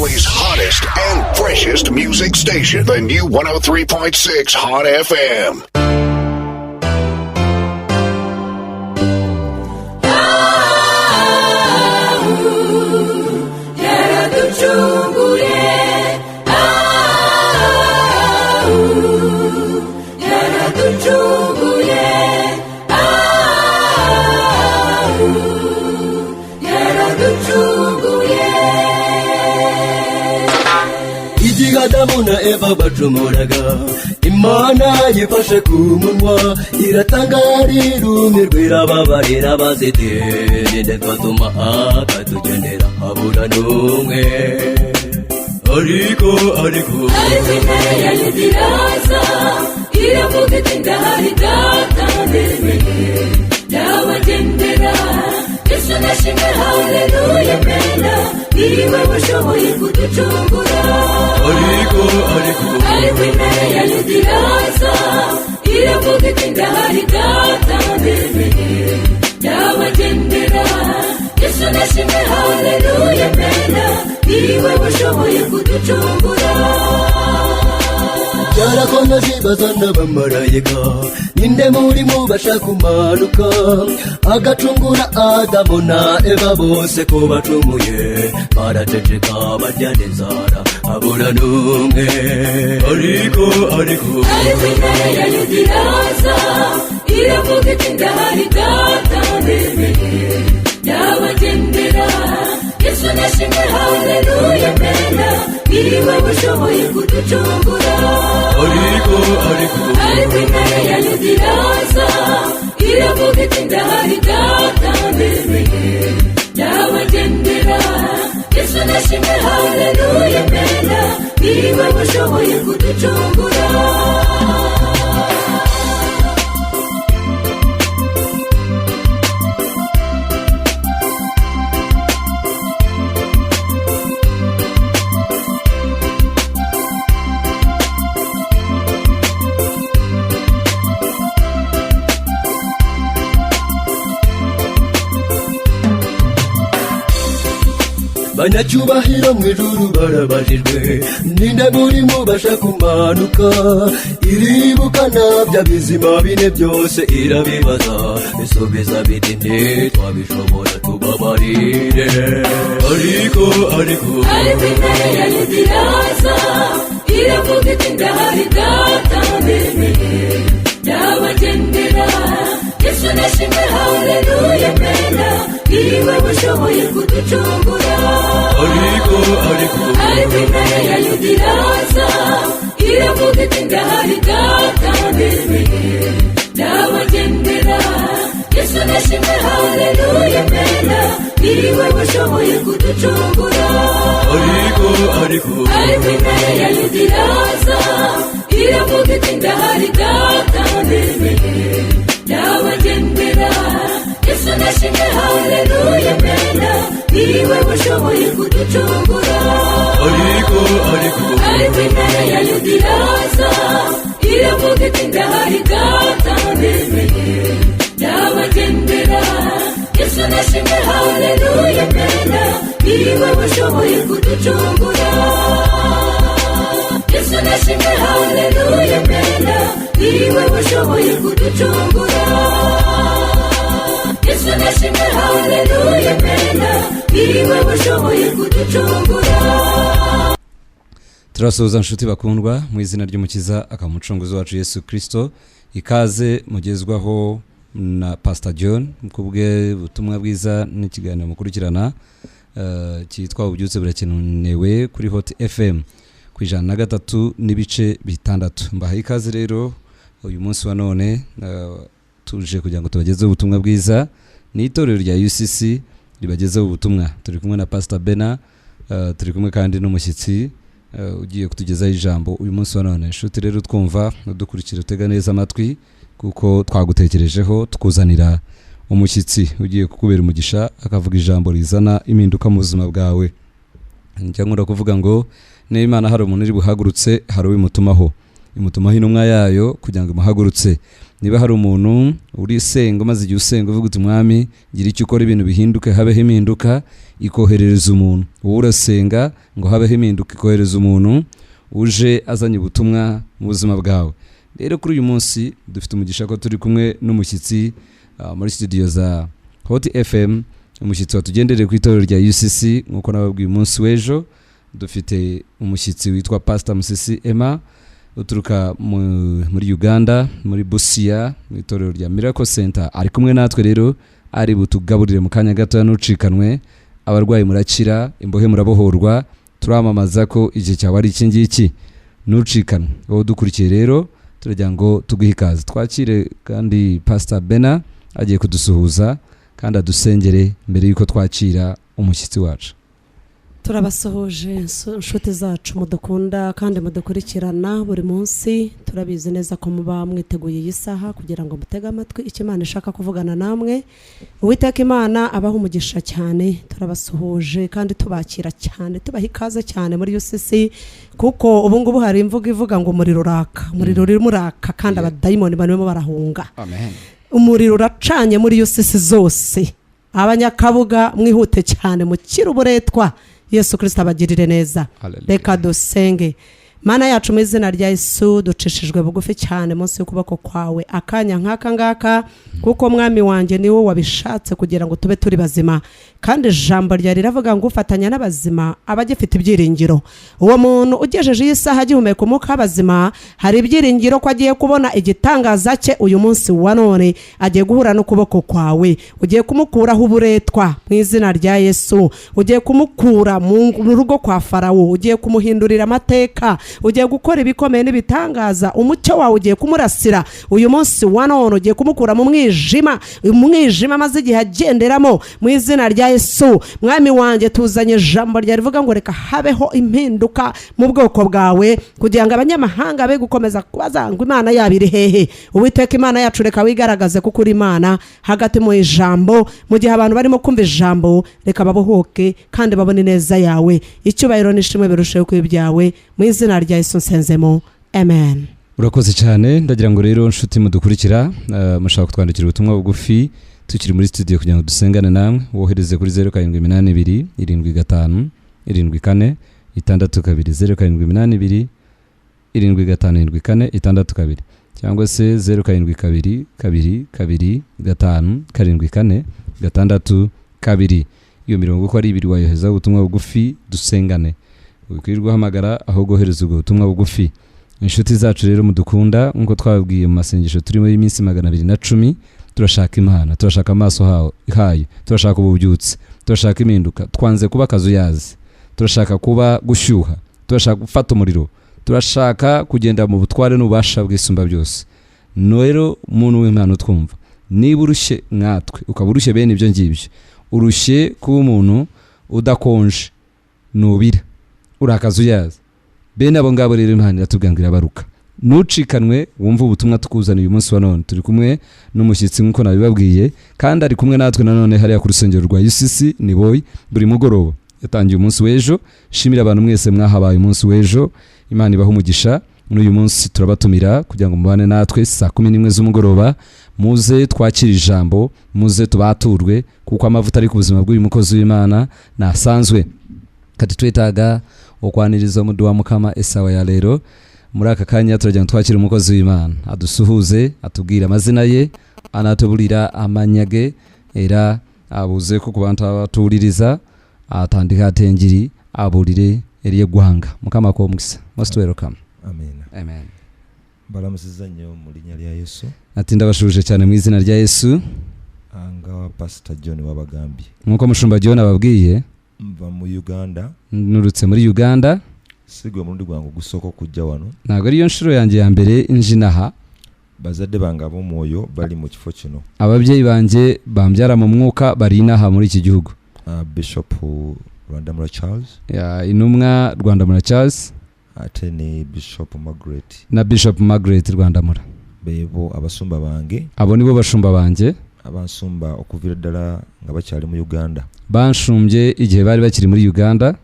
Philly's hottest and freshest music station, the new 103.6 Hot FM. Adamuna Eva bacumuraga Imana yifashe ku munwa iratangarira umirwira babarira baziteye ndefatuma akatugendera habura numwe ariko imana yayidiraza iravuga iti ndahari data ndemeye yabagendera Yesu nashimwe haleluya pena niwe washoboye kuducungura ariko imana yayidiraza iravuga iti ndahari data ndemeye yabagendera Yesu nashimwe haleluya pena niwe washoboye kuducungura Yarakomeje bazana bamarayika ninde muri mubasha kumanuka agacungura Adamu na Eva bose ko bacumuye baraceceka barya n'inzara habura numwe ariko imana yayidiraza iravuga iti ndahari data ndemeye yabagendera Yesu nashimwe haleluya pena niwe washoboye kuducungura ariko imana yayidiraza iravuga iti ndahari data ndemeye yabagendera Yesu nashimwe haleluya pena niwe washoboye kuducungura Banyacyubahiro mwijuru barabajijwe ninde muri mubasha kumanuka iribukana bya bizima bine byose irabibaza bisubiza biti ntitwabishobora tubabarire ariko imana yayidiraza iravuga iti ndahari data ndemeye yabagendera Yesu nashimwe haleluya pena niwe washoboye kuducungura ariko imana yayidiraza iravuga iti ndahari data ndemeye yabagendera Yesu nashimwe haleluya pena niwe washoboye kuducungura ariko imana yayidiraza iravuga iti ndahari data ndemeye yabagendera Yesu nashimwe haleluya pena niwe washoboye kuducungura ariko imana yayidiraza iravuga iti ndahari data ndemeye yabagendera Yesu nashimwe haleluya pena niwe washoboye kuducungura Yesu nashimwe haleluya pena niwe washoboye kuducungura Yesu nashimwe haleluya pena niwe washoboye kuducungura Turasuhuza nshuti bakundwa mu izina ry'umukiza akamucunguzi wacu Yesu Kristo ikaze mugezwaho na Pastor John mukubwe butumwa bwiza n'ikiganiro mukurikirana cyitwa ububyutse burakenewe kuri Hot FM ku 103 n'ibice bitandatu mbahaye ikaze rero uyu munsi wa none tuje kugira ngo tubageze ubutumwa bwiza ni itorero rya UCC ribagezeho ubutumwa turi kumwe na Pastor Bena turi kumwe kandi n'umushyitsi ugiye kutugezaho ijambo uyu munsi wa none nshuti rero twumva dukurikira utega neza amatwi kuko twagutekerejeho tukuzanira umushyitsi ugiye kukubera umugisha akavuga ijambo rizana impinduka mu buzima bwawe njya kuvuga ngo n'Imana hari umuntu uri buhagurutse hari uwimutumaho imutumaho intumwa yayo kugira ngo imuhagurutse niba hari umuntu uri senga maze igihe usenga uvuga uti mwami gira icyo ukora ibintu bihinduke habeho impinduka ikoherereza umuntu wowe urasenga ngo habeho impinduka ikohereza umuntu uje azanye ubutumwa mu buzima bwawe. Rero kuri uyu munsi dufite umugisha ko turi kumwe n'umushyitsi muri studio za Hot FM, umushyitsi watugendereye ku itorero rya UCC nkuko nababwiye umunsi w'ejo. Dufite umushyitsi witwa Pastor Musisi Emma uturuka muri Uganda muri Busia mu itorero rya Miracle Center, ari kumwe natwe rero ari butugaburire mu kanya gato n'ucikanwe, abarwayi murakira, imbohe murabohorwa, turamamaza ko igihe cyawe ari iki ngiki n'ucikanwe. Wowe dukurikiye rero turagira ngo tuguhe ikaze, twakire kandi Pastor Bena agiye kudusuhuza kandi adusengere mbere yuko twakira umushyitsi wacu. Turabasuhuje inshuti zacu mudukunda kandi mudukurikirana buri munsi. Turabizi neza ko muba mwiteguye iyi saha kugira ngo mutege amatwi icyo Imana ishaka kuvugana namwe. Uwiteka Imana abaho umugisha cyane. Turabasuhuje kandi tubakira cyane, tubaha ikaze cyane muri UCC, kuko ubu ngubu hari imvugo ivuga ngo umuriro uraka, umuriro uri muraka kandi abadayimoni barimo barahunga. Amen. Umuriro uracanye muri UCC zose. Abanyakabuga mwihute cyane mukira uburetwa. Yesu Kristo abagirire neza. Reka dusenge. Mana yacu mu izina rya Yesu ducishijwe bugufi cyane munsi y'ukuboko kwawe akanya nk'aka ngaka, kuko mwami wanjye ni wowe wabishatse kugira ngo tube turi bazima, kandi ijambo rya riravuga ngo ufatanya n'abazima abagifite ibyiringiro. Uwo muntu ugejeje iyi saha agihumeka umwuka w'abazima hari ibyiringiro ko agiye kubona igitangaza cye uyu munsi wa none, agiye guhura n'ukuboko kwawe, ugiye kumukuraho uburetwa mu izina rya Yesu, ugiye kumukura mu rugo kwa Farawo, ugiye kumuhindurira amateka, ugiye gukora ibikomeye n'ibitangaza, umucyo wawe ugiye kumurasira uyu munsi wa none, ugiye kumukura mu mwijima maze igihe agenderamo mu izina rya Yesu. Mwami wanjye tuzanye ijambo rya rivuga ngo reka habeho impinduka mu bwoko bwawe, kugira ngo abanyamahanga be gukomeza kubaza ngo Imana yabiri hehe. Uwiteka Imana yacu reka wigaragaze kuko uri Imana hagati mu ijambo, mu gihe abantu barimo kumva ijambo reka babohoke kandi babone neza yawe. Icyubahiro n'ishimwe birusheho kuba ibyawe mu izina rya Yesu nsenzemo, amen. Urakoze cyane. Ndagira ngo rero nshuti mudukurikira mushaka kutwandikira ubutumwa bugufi tukiri muri studio kugira ngo dusengane namwe, wohereze kuri 0782 75 74 62 0782 75 74 cyangwa se 0722 2 2 5 74 62. Iyo mirongo uko ari 2 wayoheza ubutumwa bugufi dusengane, ukwirirwa hamagara aho gohereza ubwo butumwa bugufi. Inshuti zacu rero mudukunda nkuko twababwiye mu masengesho turimo y'iminsi 210, turashaka Imana, turashaka amaso hayo, turashaka ububyutse, turashaka impinduka, twanze kuba kazuyazi, turashaka kuba gushyuha, turashaka gufata umuriro, turashaka kugenda mu butware n'ubasha bw'isumba byose. Rero umuntu w'Imana twumva, niba urushye nkatwe ukaba urushye bene ibyo ngibyo, urushye kuba umuntu udakonje nubira urakazuyazi, bene abo ngabo rero Imana iratubwira baruka. Nucikanwe wumva ubutumwa tukuzana uyu munsi wa none. Turi kumwe n'umushyitsi nkuko nabibabwiye, kandi ari kumwe natwe nanone hariya ku rusengero rwa UCC ni boy buri mugoroba. Yatangiye umunsi w'ejo. Shimira abantu mwese mwahabaye umunsi w'ejo, Imana ibaha umugisha. N'uyu munsi turabatumira kugira ngo mubane natwe saa 11 z'umugoroba, muze twakira ijambo, muze tubaturwe, kuko amavuta ari ku buzima bw'uyu mukozi w'Imana nasanzwe. Kati twetaga okwaniriza mu duwa mukama CYA. Rero muri aka kanya turajya twakira umukozi w'Imana adusuhuze, atubwira amazina ye, anatubulira amanyage, era abuze ko kubantu abatuririza, atandika atengiri abulire eriye guhanga. Mukama ko mukisa, most welcome. Amen. Amen. Baramusizanyo muri nya rya Yesu. Ati ndabashuje cyane mu izina rya Yesu. Anga Pastor John wabagambi. Nkuko mushumba John ababwiye, mva mu Uganda, nurutse muri Uganda, sigwe mu ndi gwango gusoko kujja wano. Ntago ariyo nshuro yanjye ya mbere injinaha. Bazadde banga bo moyo bali mu kifo kino. Ababyeyi banje bambyara mu mwuka bari inaha muri iki gihugu. Bishop Rwandamura Charles. Ya inumwa Rwandamura Charles. Ate ni Bishop Margaret. Na Bishop Margaret Rwandamura. Bebo abasumba bange. Abo nibo bashumba banje. Abansumba okuvira dala nga bacyali mu Uganda. Banshumbye igihe bari bakiri muri Uganda.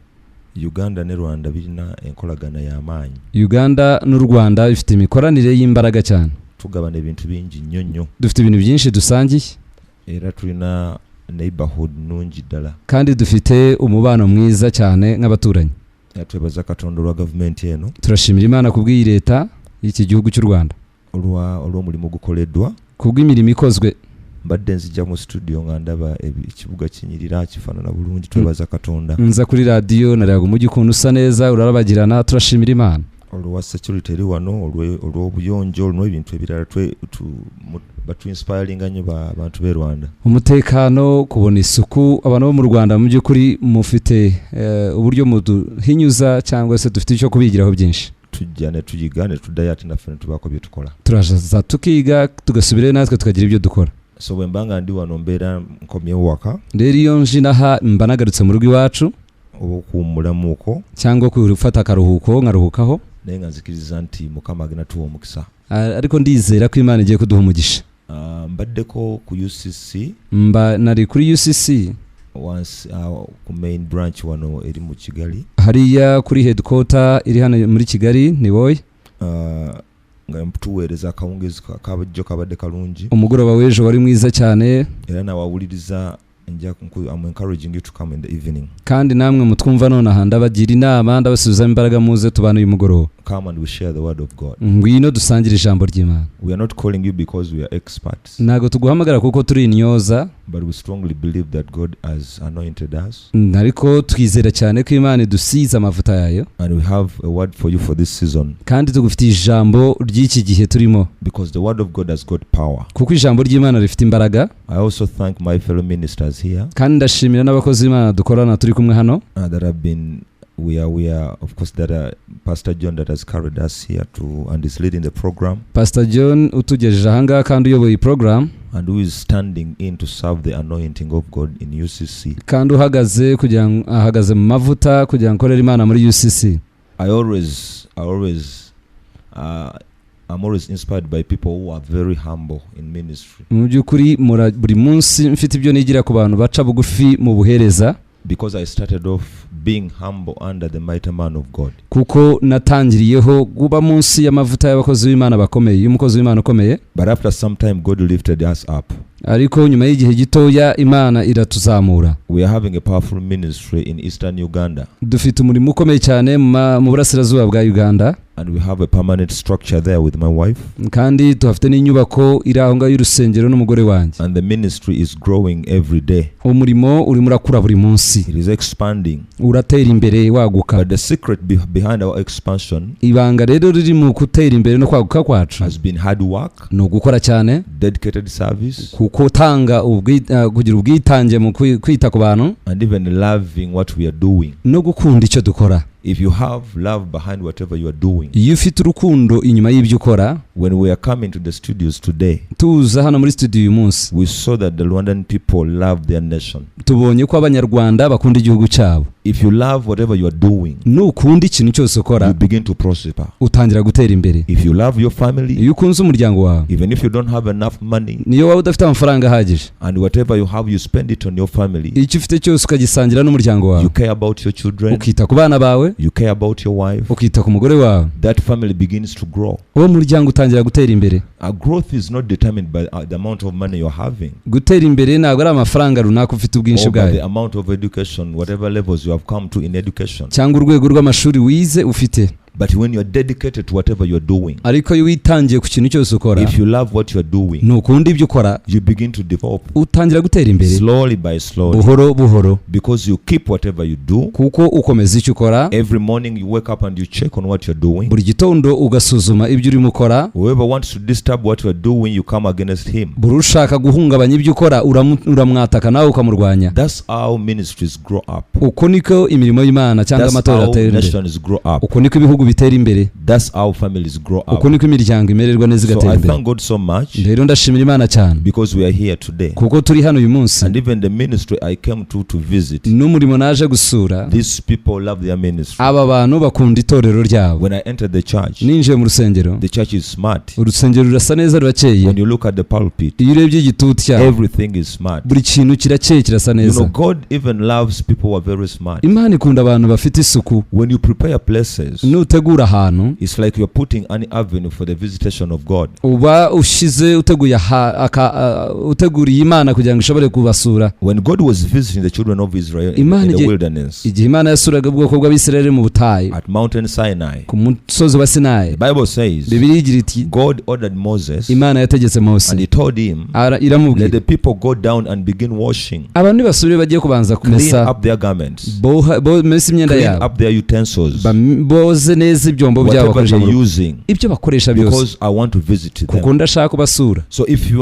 Uganda ne Rwanda birina enkolagana y'amanyi. Uganda n'u Rwanda bifite imikoranire y'imbaraga cyane. tugabana ebintu bingi nnyo dufite ibintu byinshi dusangiye era tulina neighborhood nungi ddala kandi dufite umubano mwiza cyane nk'abaturanyi. twebaza Katonda olwa gavumenti eno turashimira Imana kubw'iyi leta y'iki gihugu cy'u Rwanda olw'omulimu gukoleddwa kubw'imirimo ikozwe. mbadde nzijja mu studio nga ndaba ekibuga kinyirira kifaanana bulungi. twebaza Katonda nza kuri radiyo nareba umujyi ukuntu usa neza urarabagirana. turashimira Imana olwa security eri wano olw'obuyonjo n'ebintu ebirala batu-inspiringa nnyo abantu b'e Rwanda. umutekano, kubona isuku. abantu bo mu Rwanda mu by'ukuri mufite uburyo muduhinyuza cyangwa se dufite icyo kubigiraho byinshi. tujja ne tuyiga ne tuddayo ate naffe ne tubaako bye tukola. turaza tukiga tugasubirayo natwe tukagira ibyo dukora. so bwe mbanga ndi wano mbeera nkomyewo waka rero iyo nje inaha mba nagarutse mu rugo iwacu oba okuwummulamuuko cyangwa gufata akaruhuko nkaruhukaho, naye nga nzikiriza nti Mukama agenda tuwa omukisa. ariko ndizera ko Imana igiye kuduha umugisha. mbaddeko ku UCC nari kuri UCC once ku main branch wano eri mu Kigali hariya kuri headquarter iri hano muri Kigali ni wowe nga mtuweereza akawungezi kabajjo kabadde kalungi. umugoroba w'ejo wari mwiza cyane era nawawuliriza I'm encouraging you to come in the evening. kandi namwe mutwumva nonaha ndabagira inama ndabasubiza imbaraga muze tubana uyu mugoroba. Come and we share the word of God. ngwino dusangire ijambo ry'Imana. We are not calling you because we are experts. ntago tuguhamagara kuko turi intyoza, but we strongly believe that God has anointed us. ariko twizera cyane ko Imana idusize amavuta yayo. And we have a word for you for this season. kandi tugufitiye ijambo ry'iki gihe turimo. Because the word of God has got power. kuko ijambo ry'Imana rifite imbaraga. I also thank my fellow ministers here. kandi ndashimira n'abakozi b'Imana dukorana turi kumwe hano. That have been we are of course that Pastor John that has carried us here and is leading the program. Pastor John utugejeje ahangaha kandi uyoboye iyi program. And who is standing in to serve the anointing of God in UCC. kandi ahagaze mu mavuta kugira ngo akorere Imana muri UCC. I'm always inspired by people who are very humble in ministry. mu by'ukuri buri munsi mfite ibyo nigira ku bantu baca bugufi mu buhereza. Because I started off being humble under the mighty man of God. kuko natangiriyeho kuba munsi y'amavuta y'abakozi b'Imana bakomeye, y'umukozi w'Imana ukomeye. But after some time God lifted us up. ariko nyuma y'igihe gitoya Imana iratuzamura. We are having a powerful ministry in Eastern Uganda. dufite umurimo ukomeye cyane mu burasirazuba bwa Uganda. And we have a permanent structure there with my wife. kandi tuhafite n'inyubako iri aho ngaho y'urusengero n'umugore wanjye. And the ministry is growing every day. umurimo urimo urakura buri munsi. It is expanding. uratera imbere waguka. But the secret behind our expansion, ibanga rero riri mu gutera imbere no kwaguka kwacu, has been hard work, no gukora cyane, dedicated service, kuko tanga kugira ubwitange mu kwita ku bantu, and even loving what we are doing. no gukunda icyo dukora. If you have love behind whatever you are doing, iyo ufite urukundo inyuma y'ibyo ukora. when we are coming to the studios today, tuza hano muri studio uyu munsi, we saw that the Rwandan people love their nation. tubonye ko abanyarwanda bakunda igihugu cyabo. If you love whatever you are doing, nukunda ikintu cyose ukora, you begin to prosper. utangira gutera imbere. If you love your family, iyo ukunze umuryango wawe, even if you don't have enough money, niyo waba udafite amafaranga ahagije, and whatever you have you spend it on your family, icyo ufite cyose ukagisangira n'umuryango wawe, you care about your children, ukita ku bana bawe, you care about your wife, ukita ku mugore wawe, that family begins to grow. uwo muryango utangira gutera imbere. Growth is not determined by the amount of money you are having, gutera imbere ntabwo ari amafaranga runaka ufite ubwinshi or by bwayo, the amount of education, whatever levels you have come to in education. cyangwa urwego rw'amashuri wize ufite. But when you are dedicated to whatever you are doing, ariko iyo witangiye ku kintu cyose ukora, if you love what you are doing, nukunda ibyo ukora, you begin to develop utangira gutera imbere slowly by slowly, buhoro buhoro, because you keep whatever you do. kuko ukomeza icyo ukora. Every morning you wake up and you check on what you are doing. buri gitondo ugasuzuma ibyo urimo ukora. Whoever wants to disturb what you are doing, you come against him. buri ushaka guhungabanya ibyo ukora uramwataka nawe ukamurwanya. That's how ministries grow up. uko niko imirimo y'Imana cyangwa amatorero atera imbere. Nations grow up. uko niko ibihugu bitera imbere. That's how families grow up. uko niko imiryango imererwa neza So igatera I imbere. thank God so much rero ndashimira Imana cyane because we are here today. kuko turi hano uyu munsi. And even the ministry I came to visit, n'umurimo naje gusura, these people love their ministry. aba bantu bakunda itorero ryabo. When I entered the church, ninjiye mu rusengero, the church is smart. urusengero rurasa neza rurakeye. When you look at the pulpit, iyo urebye igitutu cyabo, everything is smart. buri kintu kirakeye kirasa You neza. know, God even loves people who are very smart. Imana ikunda abantu bafite isuku. When you prepare places, utegura ahantu, it's like you're putting an avenue for the visitation of God. uba ushize uteguriye uteguriye Imana kugira ngo ishobore kubasura. When God was visiting the children of Israel in the wilderness, igihe Imana yasuraga ubwoko bw'Abisirayeli mu butayu, at Mountain Sinai, ku musozi wa Sinai, the Bible says, Bibiliya igira iti, God ordered Moses, Imana yategetse Mose, and he told him, let the people go down and begin washing, abantu basubire bagiye kubanza kumesa, clean up their garments, mesa imyenda clean yabo, up their utensils, boze neza ibyombo byabo whatever they're using, ibyo bakoresha byose, because I want to visit them. kuko ndashaka kubasura. So if you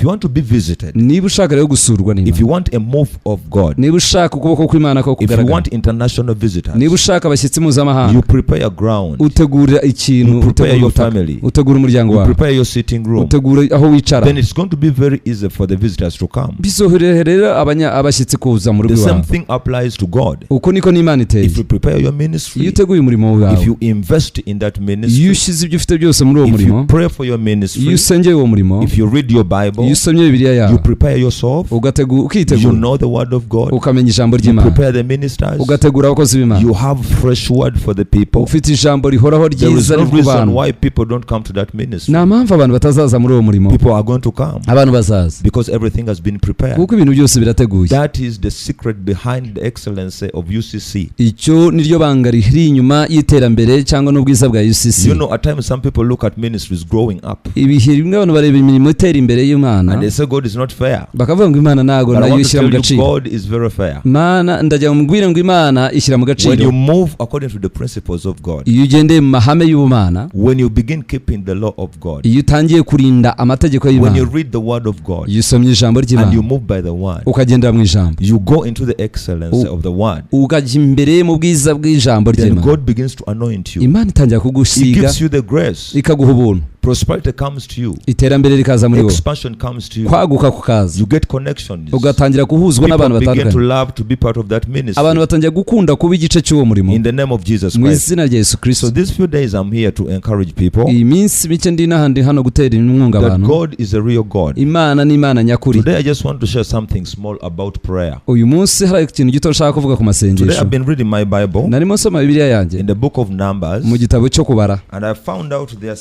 want to be visited, niba ushaka rero gusurwa n'Imana, if you want a move of God, niba ushaka ukuboko kw'Imana ko kugaragara, if you want international visitors, niba ushaka abashyitsi mpuzamahanga, you prepare your ground, utegura ikintu, utegura your family, utegura umuryango wawe, prepare your sitting room, utegura aho wicara, then it's going to be very easy for the visitors to come. bisohorera abashyitsi kuza mu rugo The rwawe. same thing applies to God. uko niko n'Imana iteye. If you prepare your ministry, iyo uteguye umurimo wawe, if you invest in that ministry, iyo ushyize ibyo ufite byose muri uwo if murimo, you pray for your ministry, iyo usengeye uwo murimo, if you read your Bible, iyo usomye Bibiliya yawe, you prepare yourself, ukitegura, you know the word of God, ukamenya ijambo you ry'Imana, prepare the ministers, ugategura abakozi b'Imana, you have fresh word for the people. ufite ijambo rihoraho There is ryiza no rivuga reason abantu. why people don't come to that ministry. nta mpamvu abantu batazaza muri uwo murimo. People are going to come abantu bazaza because everything has been prepared. kuko ibintu byose birateguye. That is the secret behind the excellence of UCC. icyo niryo banga riri inyuma y'iterambere cyangwa n'ubwiza bwa UCC. You know, at times some people look at ministries growing up ibihe bimwe abantu bareba imirimo itera imbere y'Imana, and they say God is not fair. bakavuga ngo Imana ntago But I nayo want to ishyira tell mu you, gaciro. God is very fair. Imana ndajya mubwira ngo Imana ishyira mu When gaciro you move according to the principles of God, iyo ugendeye mu mahame y'Ubumana, when you begin keeping the law of God, iyo utangiye kurinda amategeko when you y'Imana, read the word of God iyo usomye ijambo and you ry'Imana, move by the word, ukagendera mu ijambo, you go into the excellence of the word, ukajya imbere mu bwiza bw'ijambo then ry'Imana, God begins to anoint you. Imana itangira He kugusiga, gives you the grace. ikaguha ubuntu, Prosperity comes to you. iterambere rikaza muri wowe, Expansion comes to you. kwaguka kukaza, You get connections. ugatangira guhuzwa People n'abantu begin to batandukanye, love to be part of that ministry. abantu batangira gukunda kuba igice cy'uwo murimo In the name of Jesus mu Christ. izina rya Yesu So Kristo. these few days I'm here to encourage people iyi minsi mike ndi n'ahandi hano gutera inkunga that abantu. God is a real God. Imana ni Imana nyakuri. Today I just want to share something small about prayer. uyu munsi hari ikintu gito nshaka kuvuga ku Today masengesho. I've been reading my Bible narimo nsoma Bibiliya yanjye in the book of Numbers, mu gitabo cyo kubara, and I found out there are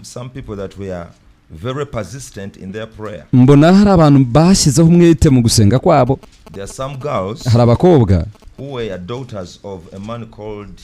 some people that were very persistent in their prayer. mbona hari abantu bashyizeho umwete mu gusenga kwabo. There are some girls hari abakobwa who were daughters of a man called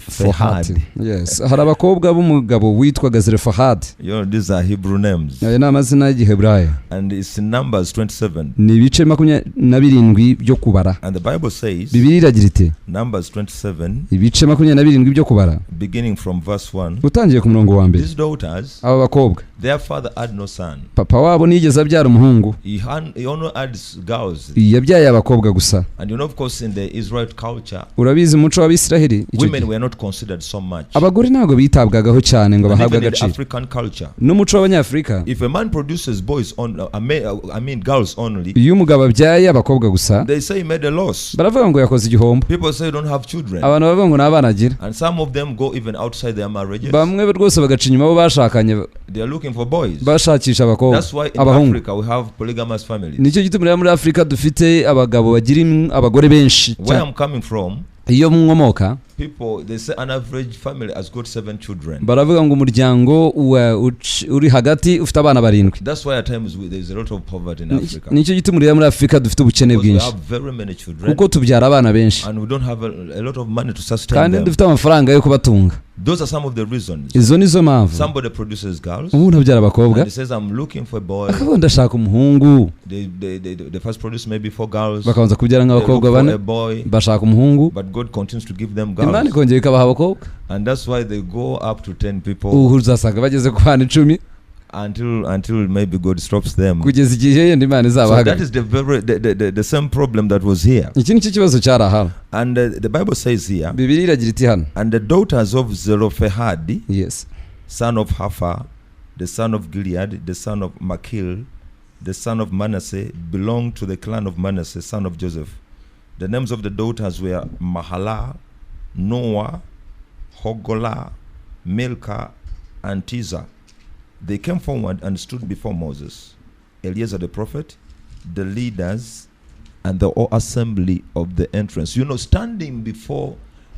Fahad. Yes, hari abakobwa b'umugabo witwaga Zerefahad. You know, these are Hebrew names. Ayo ni amazina y'Igiheburaya. And it's in Numbers 27. Ni ibice 27 byo kubara. And the Bible says, Bibiliya iragira iti, Numbers 27, ibice 27 byo kubara, beginning from verse 1. utangiye ku murongo wa mbere. These daughters, aba bakobwa, their father had no son. papa wabo nigeze abyara umuhungu, He only had girls. yabyaye abakobwa gusa. And you know, of course, in the Israel culture, urabizi umuco w'Abisiraheli, women were not considered so much. abagore ntabwo bitabwagaho cyane ngo And bahabwe even in the agaciro. African culture, n'umuco w'Abanyafurika, if a man produces boys on, girls only, iyo umugabo abyaye abakobwa gusa, they say he made a loss. baravuga ngo yakoze igihombo. People say you don't have children. abantu bavuga ngo nta bana agira. And some of them go even outside their marriages. bamwe rwose bagaca inyuma abo bashakanye, They are looking for boys. bashakisha abakobwa, That's why in abahungu. Africa we have polygamous families. nicyo gituma rero muri Afurika dufite abagabo bagira abagore benshi. Where I'm coming from, iyo mwomoka, people, they say an average family has got 7 children. baravuga ngo umuryango uri hagati ufite abana 7. That's why at times there's a lot of poverty in Africa. nicyo gituma rero muri Afurika dufite ubukene Because we bwinshi, have very many children kuko tubyara abana benshi and we don't have a lot of money to sustain kandi them. dufite amafaranga yo kubatunga. Those are some of the reasons. izo nizo mpamvu Somebody produces girls umuntu abyara and abakobwa, he says, I'm looking for a boy. akavuga ndashaka umuhungu, They first produce maybe 4 girls. bakabanza kubyara They look nk'abakobwa for 4, a boy, bashaka umuhungu, but God continues to give them Imana girls. ikongera ikabaha abakobwa. And that's why they go up to 10 people ubu uzasanga bageze ku bana 10 until maybe God stops them. kugeza igihe yenda Imana So that izabahagarika. is the same problem that was here. iki nicyo kibazo cyari aha. And the Bible says here, Bibiliya iragira iti hano, and the daughters of Zelophehad, yes, son of Hapha, the son of Gilead, the son of Machir, the son of Manasseh, belonged to the clan of Manasseh, son of Joseph. The names of the daughters were Mahalah, Noah, Hoglah, Milcah, and Tirzah. They came forward and stood before Moses, Eleazar the prophet, the leaders, and the whole assembly of the entrance. You know, standing before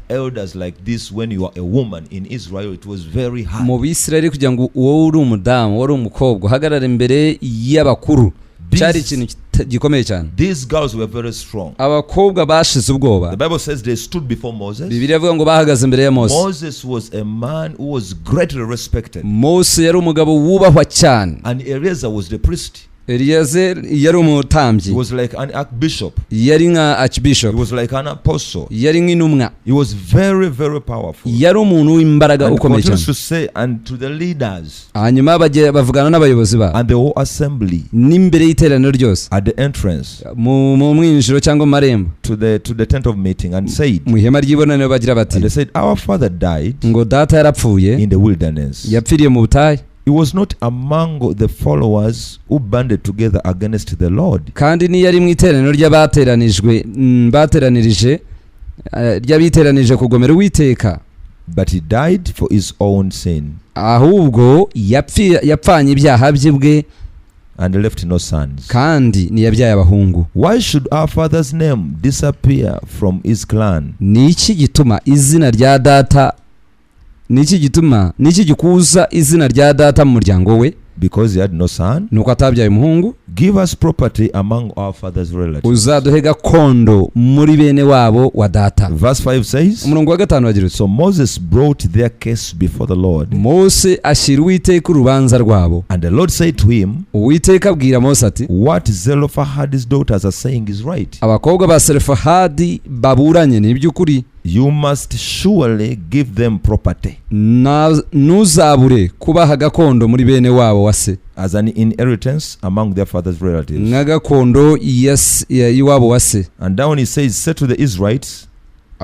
elders like this when you are a woman in Israel, it was very hard. mu Bisirayeli kugira ngo uwo uri umudamu wari umukobwa uhagarara imbere y'abakuru cyari ikintu gikomeye cyane. These girls were very strong. Abakobwa bashize ubwoba. The Bible says they stood before Moses. Bibiliya ivuga ngo bahagaze imbere ya Mose. Moses was a man who was greatly respected. Mose yari umugabo wubahwa cyane. And Eleazar was the priest. Eliezer yari umutambyi. He was like an archbishop. Yari nka archbishop. He was like an apostle. Yari nk'intumwa. He was very, very powerful. Yari umuntu w'imbaraga ukomeye cyane. And to say, and to the leaders. Hanyuma bavugana n'abayobozi ba. And the whole assembly. N'imbere y'iteraniro ryose. At the entrance. mu mwinjiro cyangwa mu marembo. To the tent of meeting and said. Mu ihema ry'ibonaniro bagira bati. And they said, our father died. Ngo data yarapfuye. In the wilderness. Yapfiriye mu butayu. He was not among the followers who banded together against the Lord. Kandi ni yari mu iteraniro ry'abiteranije kugomera Uwiteka. But he died for his own sin. Ahubwo yapfanye ibyaha bye bwe. And left no sons. Kandi ni yabyaye abahungu. Why should our father's name disappear from his clan? Niki gituma izina rya data niki gikuza izina rya data mu muryango we? Because he had no son. Nuko atabyaye umuhungu. Give us property among our father's relatives. Uzaduhe gakondo muri bene wabo wa data. Verse 5 says. Umurongo wa 5 wagira so Moses brought their case before the Lord. Mose ashira Uwiteka urubanza rwabo. And the Lord said to him. Uwiteka abwira Mose ati. What Zelophehad's daughters are saying is right. Abakobwa ba Zelofehadi baburanye ni by'ukuri. You must surely give them property. Nuzabure kubaha gakondo muri bene wabo wase. As an inheritance among their father's relatives. Gakondo iwabo wase. And down he says, say to the Israelites.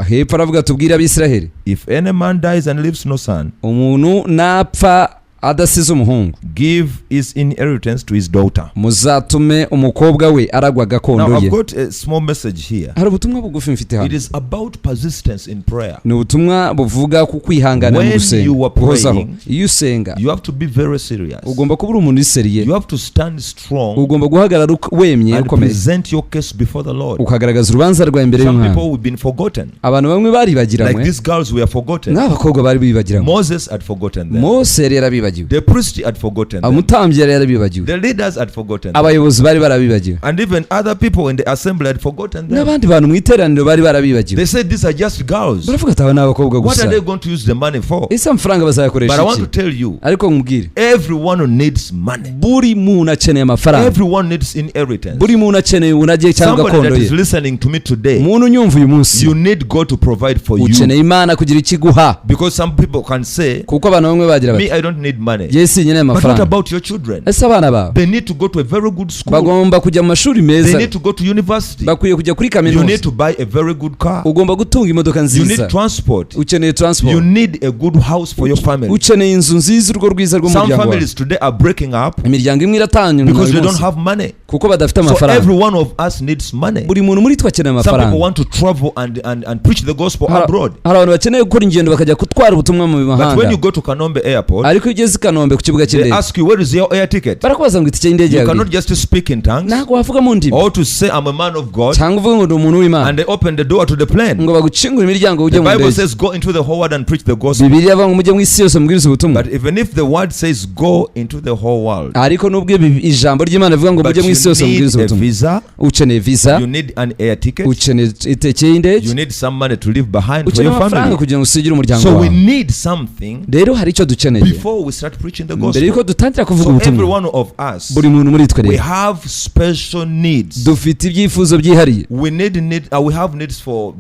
Hepfo aravuga tubwira Abisiraheli. If any man dies and leaves no son. Umuntu napfa adasize umuhungu. Give his inheritance to his daughter. Muzatume umukobwa we aragwa gakondo ye. Now I've got a small message here. Hari ubutumwa bugufi mfite hano. It is about persistence in prayer. Ni ubutumwa buvuga ku kwihangana mu gusenga. When you are praying, iyo usenga, you have to be very serious. Ugomba kuba umuntu seriye. You have to stand strong. Ugomba guhagarara wemye ukomeye. And present your case before the Lord. Ukagaragaza urubanza rwa imbere y'Imana. Some people have been forgotten. Abantu bamwe bari bagiranywe. Like these girls were forgotten. N'abakobwa bari bibagiranywe. Moses had forgotten them. Mose yari yarabibagiwe. The priest had forgotten them. Umutambyi yari yarabibagiwe. The leaders had forgotten them. Abayobozi bari barabibagiwe. And even other people in the assembly had forgotten them. N'abandi bantu mu iteraniro bari barabibagiwe. They said these are just girls. Baravuga ati aba n'abakobwa gusa. What are they going to use the money for? Ese amafaranga bazayakoresha iki? But I want to tell you. Ariko nkubwire. Everyone needs money. Buri muntu akeneye amafaranga. Everyone needs inheritance. Buri muntu akeneye unagiye cyangwa gakondo ye. Somebody that is listening to me today. Muntu unyumva uyu munsi. You need God to provide for you. Ukeneye Imana kugira ikiguha. Because some people can say. Kuko abantu bamwe bagira bati. Me I don't need money. Yes nyeneye amafaranga. But what about your children? Ese abana bawe. They need to go to a very good school. Bagomba kujya mu mashuri meza. They need to go to university. Bakwiye kujya kuri kaminuza. You need to buy a very good car. Ugomba gutunga imodoka nziza. You need transport. Ukeneye transport. You need a good house for your family. Ukeneye inzu nziza urwo rwiza rw'umuryango wawe. Some families today are breaking up. Imiryango imwe iratanywa because they don't have money. Kuko badafite amafaranga. So every one of us needs money. Buri muntu muri twe akeneye amafaranga. Some people want to travel and preach the gospel abroad. Hari abantu bakeneye gukora ingendo bakajya gutwara ubutumwa mu mahanga. But when you go to Kanombe airport, ariko ugeze Kanombe ku kibuga cy'indege. They ask you where is your air ticket? Barakubaza ngo itike y'indege yawe. You cannot just speak in tongues. Ntabwo wavuga mu ndimi. Or to say I'm a man of God. Cyangwa uvuga ngo ndi umuntu w'Imana. And they open the door to the plane. Ngo bagucingura imiryango ujye mu ndege. The Bible says go into the whole world and preach the gospel. Bibiliya ivuga ngo mujye mu isi yose mubwirize ubutumwa. But even if the word says go into the whole world. Ariko nubwo ijambo ry'Imana rivuga ngo mujye mu isi yose mubwirize ubutumwa. Ukeneye visa. You need an air ticket. Ukeneye itike y'indege. You need some money to leave behind for your family. Kugira ngo usigire umuryango wawe. So we need something. Rero hari icyo dukeneye. Before we start preaching the gospel. Mbere yuko dutangira kuvuga ubutumwa. So every one of us. Buri muntu muri twe rero. We have special needs. Dufite ibyifuzo byihariye. We have needs for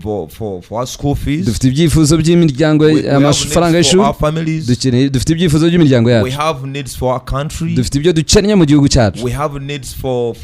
our school fees. Dufite ibyifuzo by'imiryango amafaranga y'ishuri. Dufite ibyifuzo by'imiryango yacu. We have needs for our country. Dufite ibyo dukeneye mu gihugu cyacu. We have needs for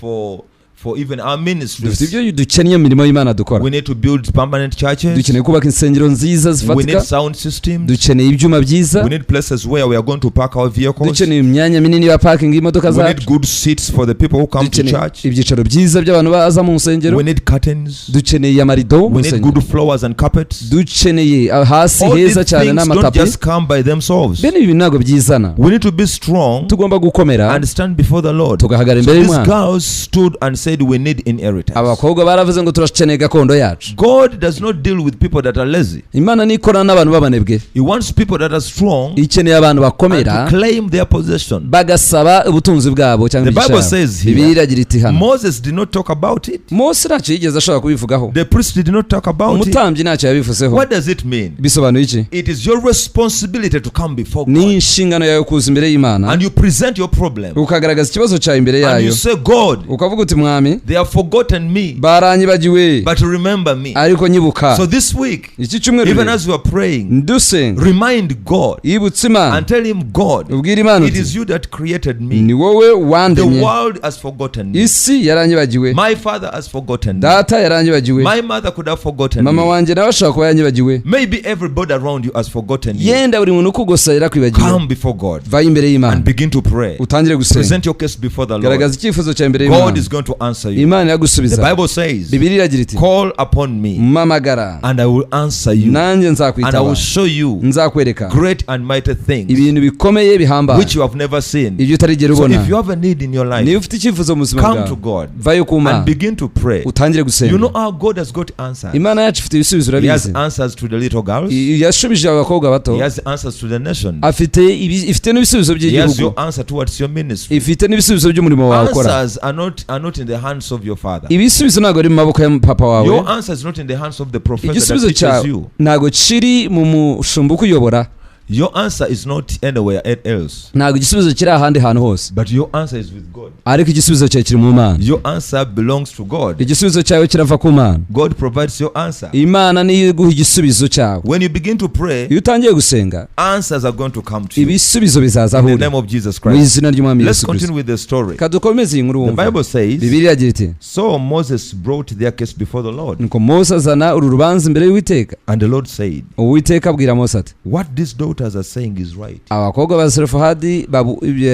even our ministries. Dufite ibyo dukeneye mu mirimo y'Imana dukora. We need to build permanent churches. Dukeneye kubaka insengero nziza zifatika. We need sound systems. Dukeneye ibyuma byiza. We need places where we are going to park our vehicles. Dukeneye imyanya minini ya parking y'imodoka zacu. We need good seats for the people who come to church. Ibyicaro byiza by'abantu baza mu nsengero. We need curtains. Dukeneye amarido. We need good flowers and carpets. Dukeneye hasi heza cyane n'amatapi. Don't just come by themselves. Bene ibi ntago byizana. We need to be strong. Tugomba gukomera. And stand before the Lord. Tugahagara imbere y'Imana. These girls stood and said said we need inheritance. abakobwa baravuze ngo turakeneye gakondo yacu. God does not deal with people that are lazy. Imana nikorana n'abantu b'abanebwe. He wants people that are strong ikeneye abantu bakomera and to claim their possession. bagasaba ubutunzi bwabo cyangwa The Bible says here, Bibiliya iragira iti hano Moses did not talk about it. Mose ntacyo yigeze ashobora kubivugaho. The priest did not talk about it. umutambyi ntacyo yabivuzeho. What does it mean? bisobanuye iki? It is your responsibility to come before ni God inshingano yawe kuza imbere y'Imana and you present your problem ukagaragaza ikibazo cyawe imbere and yayo you say, God, ukavuga uti mwami they have forgotten me, baranyibagiwe but remember me. ariko nyibuka. So this week, iki cyumweru even as you are praying, ndusenga remind God yibutse Imana and tell him, God, ubwira Imana it uti is you that created ni me. wowe The wandemye, world has forgotten me. isi yaranyibagiwe, My father has forgotten me. data yaranyibagiwe, My mother could have forgotten mama me. wanjye nawe ashobora kuba yanyibagiwe, Maybe everybody around you has forgotten you. yenda buri muntu ukugose yarakwibagiwe. Come before God va imbere and y'Imana begin to pray. utangire gusenga, Present your case before the Lord. garagaza icyifuzo cyawe imbere God y'Imana, is going to answer you. Imana The yagusubiza. Bible says, Bibiliya iragira iti call upon me mpamagara and I will answer you nanjye and I nzakwitaba, will show you nzakwereka great and mighty things ibintu bikomeye bihambaye which you have never seen. ibyo utarigera So ubona. if you have a need in your niba life, ufite icyifuzo mu buzima come to bwawe God vayo ku and Mana begin to pray. utangire You gusenga. know how God has got answers. Imana yacu ifite ibisubizo He has urabizi. answers to the little girls. yashubije abakobwa bato, He has answers to the nation. ifite n'ibisubizo He has by'igihugu, your answer towards your ministry. ifite n'ibisubizo by'umurimo wawe ukora. Answers are not in the hands of your father. ibisubizo ntabwo ari mu maboko ya papa wawe, Your answer is not in the hands of the professor that igisubizo teaches cyawe you. ntabwo kiri mu mushumba ukuyobora, Your answer is not anywhere else, ntabwo igisubizo kiri ahandi hantu hose, but your answer is with God. ariko igisubizo cyawe kiri mu Mana. Your answer belongs to God. igisubizo cyawe kirava ku Mana. God provides your answer. Imana niyo iguha igisubizo cyawe. When you begin to pray, iyo utangiye gusenga answers are going to come to you. ibisubizo bizaza aho In the uri name of Jesus mu Christ. izina ry'Umwami Let's Yesu continue Kristo. with the story. kadukomeze iyi nkuru The wumva. Bible says, Bibiliya agira iti so Moses brought their case before the Lord, nuko Mose azana uru rubanza imbere y'Uwiteka. and the Lord said, Uwiteka abwira Mose ati what these daughters are saying is right. abakobwa ba Selofehadi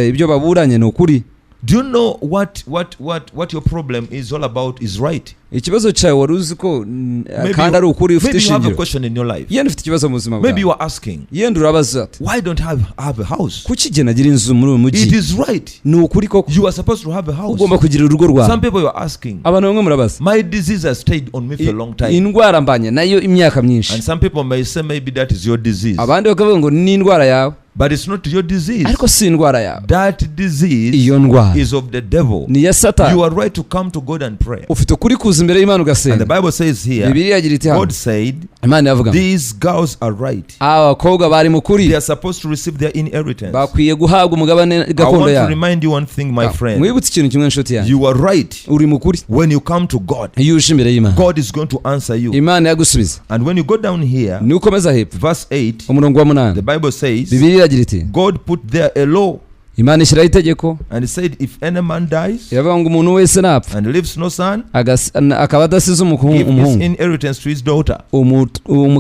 ibyo baburanye ni ukuri. Do you know what your problem is all about is right? ikibazo cyawe wari uzi ko kandi ari ukuri, ufite Maybe you have a ishingiro. question in your life. yenda ufite ikibazo mu buzima Maybe you bwawe, are asking, yenda urabaza ati why don't I have a house? kuki igihe nagira inzu muri uyu It mujyi? is right. ni ukuri koko You are supposed to have a house. ugomba kugira urugo Some rwawe. people you are asking, abantu bamwe murabaza my disease has stayed on me for a long time. indwara mbanye nayo imyaka myinshi, And some people may say maybe that is your disease. abandi bakavuga ngo ni indwara yawe, But it's not your disease. ariko si indwara yawe. That disease iyo ndwara is of the devil. ni ya Satani. You are right to come to God and pray. ufite ukuri kuza imbere y'Imana And the ugasenga. Bible says here, Bibiliya agira iti hano God said, Imana yavuga ngo these girls are right. abakobwa bari mu kuri They are supposed to receive their inheritance. bakwiye guhabwa umugabane I gakondo want to yabo. remind you one thing, my friend. mwibutse ikintu kimwe nshuti yanjye, You are right. uri mu kuri. When you come to God, iyo uje imbere y'Imana God is going to answer you. Imana yagusubiza. And when you go down here, ni ukomeza hepfo verse 8, umurongo wa the 8 Bible says, Bibiliya agira iti God put there a law, Imana ishyiraho itegeko, and he said, if any man dies iravuga ngo umuntu wese napfa and leaves no son, akaba adasize give his umuhungu, inheritance to his daughter.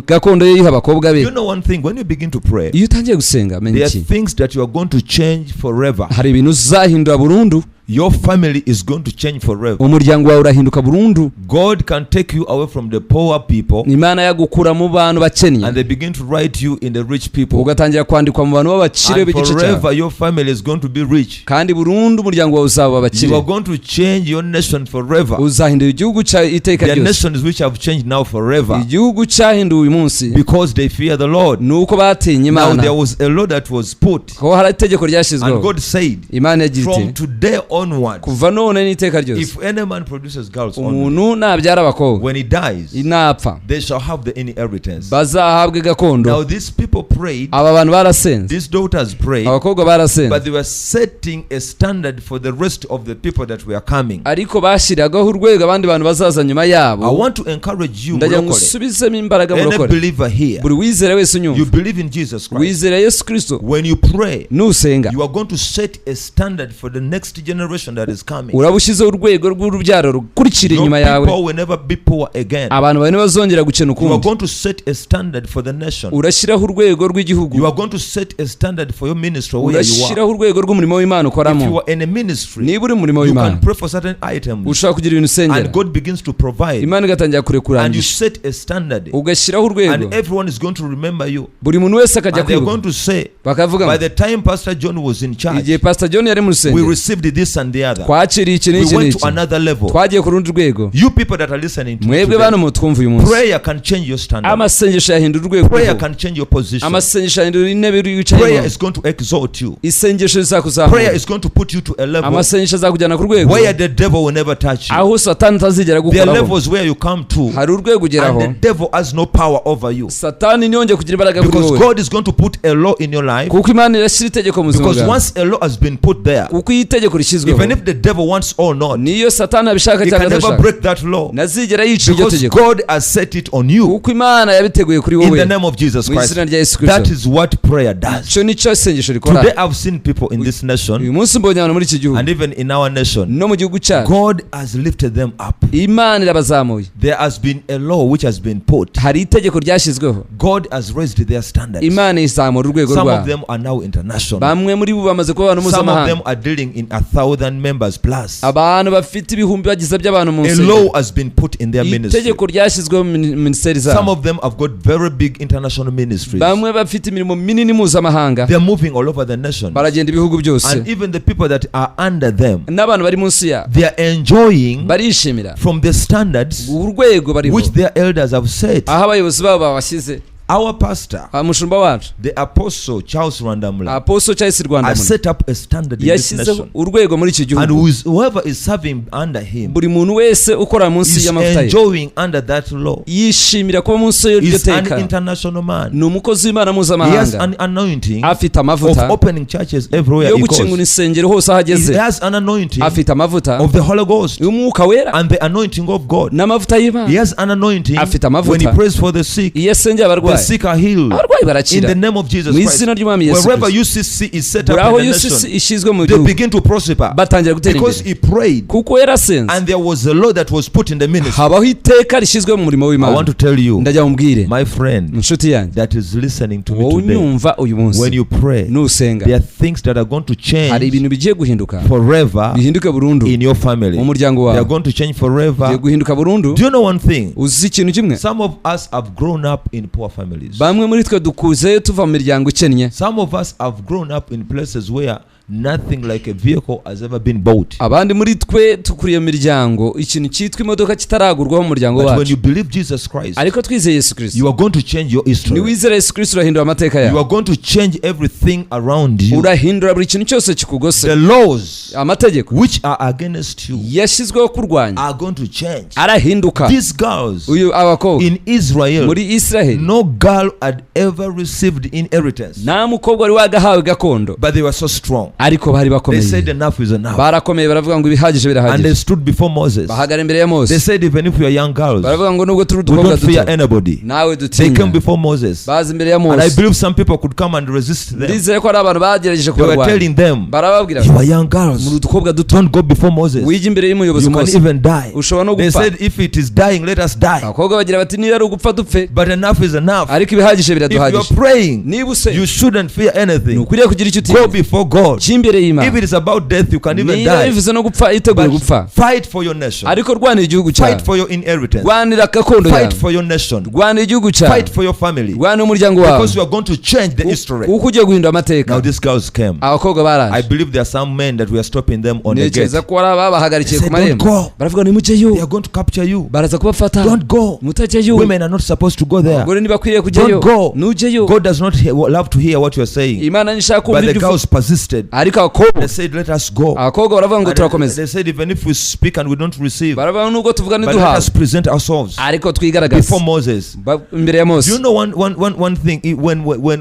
gakondo ye yiha abakobwa be. You know one thing, when you begin to pray, iyo utangiye gusenga menya there are iki, things that you are going to change forever. hari ibintu uzahindura burundu. Your family is going to change forever. umuryango wawe urahinduka burundu. God can take you away from the poor people, Imana yagukura mu bantu bakennye and they begin to write you in the rich people. ugatangira kwandikwa mu bantu b'abakire And b'igice forever cyawe, your family is going to be rich. kandi burundu umuryango wawe uzaba You are abakire. going to change your nation forever. uzahindura igihugu cyawe iteka There are ryose. nations which have changed now forever igihugu cyahinduwe uyu munsi because they fear the Lord. ni uko batinye Now Imana. there was a law that was put, ko hari itegeko and ryashyizweho. God said, Imana yagira from iti today onwards, kuva none n'iteka ryose if any man produces girls only, umuntu nabyara abakobwa when he dies, napfa they shall have the inheritance. bazahabwe Now gakondo. these people prayed, aba bantu barasenze, these daughters prayed, abakobwa barasenze, but they were setting a standard for the rest of the people that were coming. ariko bashyiragaho urwego abandi bantu bazaza nyuma I yabo. want to encourage you, ndagira ngo locally, usubizemo imbaraga any murokore, believer here, buri wizera wese you unyumva, believe in Jesus Christ. wizera Yesu Kristo, When you pray, nusenga you are going to set a standard for the next generation that is coming. uraba ushyizeho urwego rw'urubyaro rukurikira Your inyuma people poor will never be poor again. abantu bane bazongera gukena You are ukundi. going to set a standard for the nation. Urashyiraho urwego rw'igihugu. You are going to set a standard for your ministry where you are. Urashyiraho urwego rw'umurimo w'Imana If you ukoramo. are in a ministry, Niba uri umurimo you w'Imana, can pray for certain items, ushaka kugira ibintu usengera, and God begins to provide, Imana igatangira and you kurekurangisha, set a standard, ugashyiraho urwego, and everyone is going to remember you. buri muntu wese akajya And they are kwibuka, going to say, bakavuga by ngo the time Pastor John was in charge, igihe Pastor John yari mu we rusengero received this and the other. twakiriye iki We n'iki went to n'iki, another level. twagiye ku rundi rwego. You people that are listening to me Mwebwe today, bantu mutwumva uyu munsi, prayer can change your standard. amasengesho yahindura urwego Prayer rwawe, can change your position. amasengesho yahindura intebe Prayer wicayeho, is going to exalt you. isengesho Prayer rizakuzamura, is going to put you to a level amasengesho azakujyana ku rwego where the devil will never touch you. aho Satani atazigera There are gukoraho. levels where you come to, Hari urwego ugeraho and the devil has no power over you. Satani ntiyongeye kugira imbaraga kuri Because wowe, God is going to put a law in your life. kuko Imana irashyira itegeko mu buzima Because bwawe, once a law has been put there, kuko iyo itegeko rishyizweho, even if the devil wants or not, niyo Satani abishaka he cyangwa can never adashaka, break that law. ntazigera yica iryo Because tegeko, God has set it on you. kuko Imana yabiteguye kuri In wowe the name of Jesus mu Christ. izina rya Yesu That Kristo. is what prayer does. Icyo nicyo isengesho rikora. Today I've seen people in this uyu nation, munsi mbonye abantu muri iki gihugu and even in our nation, no mu gihugu cyacu, God has lifted them up. Imana irabazamuye, There has been a law which has been put. hari itegeko ryashyizweho, God has raised their standards. Imana izamura urwego Some of rwabo. them are now international. Bamwe muri bo bamaze kuba abantu Some of them mpuzamahanga, are dealing in 1,000 members plus. abantu bafite ibihumbi bagize by'abantu mu A nsengero. law has been put in their ministry. Itegeko ryashyizweho mu minisiteri Some zabo. of them have got very big international ministries. Bamwe bafite imirimo minini mpuzamahanga, They are moving all over the nation. baragenda ibihugu byose, And even the people that are under them, n'abantu bari munsi yabo they are enjoying barishimira from the standards urwego bariho, which their elders have set. aho abayobozi babo babashyize. Our pastor, Umushumba wacu the apostle Charles Rwandamula, Apostle Charles Rwanda has set up a standard in this yashyizeho nation. urwego muri iki And gihugu, whoever is serving under him buri muntu wese ukora munsi is y'amavuta ye enjoying under that law. yishimira kuba munsi y'iryo He's an teka. international man. Ni umukozi w'Imana He has mpuzamahanga, an anointing afite of amavuta opening churches everywhere yo he gukingura goes. insengero hose aho He ageze, has an anointing afite amavuta of the Holy Ghost y'umwuka wera and the anointing of God. n'amavuta He y'Imana. has an anointing Afite amavuta. when he prays for the sick. Iyo asengera The abarwayi, sick are healed. abarwayi In barakira the name of Jesus mu Christ. izina ry'Umwami Yesu Wherever Kristo. UCC is set buri up aho in the UCC nation, ishyizwe mu they gihugu begin to prosper batangira gutera because imbere, he prayed kuko yarasenze, and there was a law that was put in the ministry. habaho iteka rishyizwe mu murimo I w'Imana. want to tell you, Ndajya mubwire my friend inshuti yanjye, that is listening to me wowe today, unyumva uyu when munsi, you pray, nusenga there are things that are going to hari change ibintu bigiye guhinduka, forever bihinduke burundu in your family. mu muryango They are wawe, going to change bigiye forever. guhinduka burundu. Do you know one thing? Uzi ikintu kimwe, Some of us have grown up in poor families. bamwe muri twe dukuze tuva mu miryango ikennye, Some of us have grown up in places where nothing like a vehicle has ever been bought. abandi muri twe tukuriye mu miryango ikintu cyitwa imodoka kitaragurwaho mu muryango But when wacu, you believe Jesus Christ, ariko twizeye Yesu Kristo, you are going to change your history. niwizera Yesu Kristo urahindura amateka You yawe, are going to change everything around you. urahindura buri kintu cyose kikugose. The laws Amategeko which are against you yashyizweho kurwanya are going to change. arahinduka. These girls Uyu abakobwa in Israel, muri Israel, no girl had ever received inheritance, nta mukobwa wari wagahawe gakondo, but they were so strong. ariko bari They said bakomeye, enough is enough. barakomeye, baravuga ngo ibihagije And they birahagije, stood before Moses. bahagara imbere ya They Mose, said even if we are young girls, baravuga ngo nubwo turi we udukobwa don't fear duto anybody. nawe They came dutinya. before Moses. Baza imbere ya And I Mose, believe some people could come and resist them. ndizeye ko hari abantu bagerageje They were kubarwanya, telling them, barababwira you ngo are young girls, muri udukobwa duto don't go before Moses. wijya imbere y'umuyobozi You can ukose, even die. ushobora no They gupfa. said if it is dying, let us die. Abakobwa bagira bati niba ari ugupfa dupfe, But enough is enough. ariko ibihagije If you are biraduhagije. praying, Niba use you shouldn't fear anything. ntukwiriye kugira icyo Go utinya, before God. cy'imbere If y'Imana. it is about death, you can even Niba die. bivuze no gupfa, itegure But gupfa, fight for your nation. ariko rwanira igihugu cyawe, Fight for your inheritance. rwanira gakondo Fight yawe, for your nation. rwanira igihugu cyawe, Fight for your family. rwanira umuryango wawe, Because you are going to change the history. kuko ugiye guhindura amateka. Now these girls came. Abakobwa I baraje, believe there are some men that we are stopping them on the gate. ntekereza ko hari ababahagarikiye They ku said, "Don't marembo, go." baravuga They nimujyeyo, are going to capture you. baraza kubafata, Don't go. mutajyeyo, Women are not supposed to go there. abagore ntibakwiriye kujyayo, Don't go. ntujyeyo. God does not love to hear what you are saying. Imana ntishaka But kumva the ibyo uvuga, girls persisted. ariko abakobwa They said, let us go. abakobwa baravuga ngo And turakomeza, they said, even if we speak and we don't receive, baravuga nubwo tuvuga but let ntiduhawe, us present ourselves ariko twigaragaze before Moses. imbere ya Do you Mose. know one thing?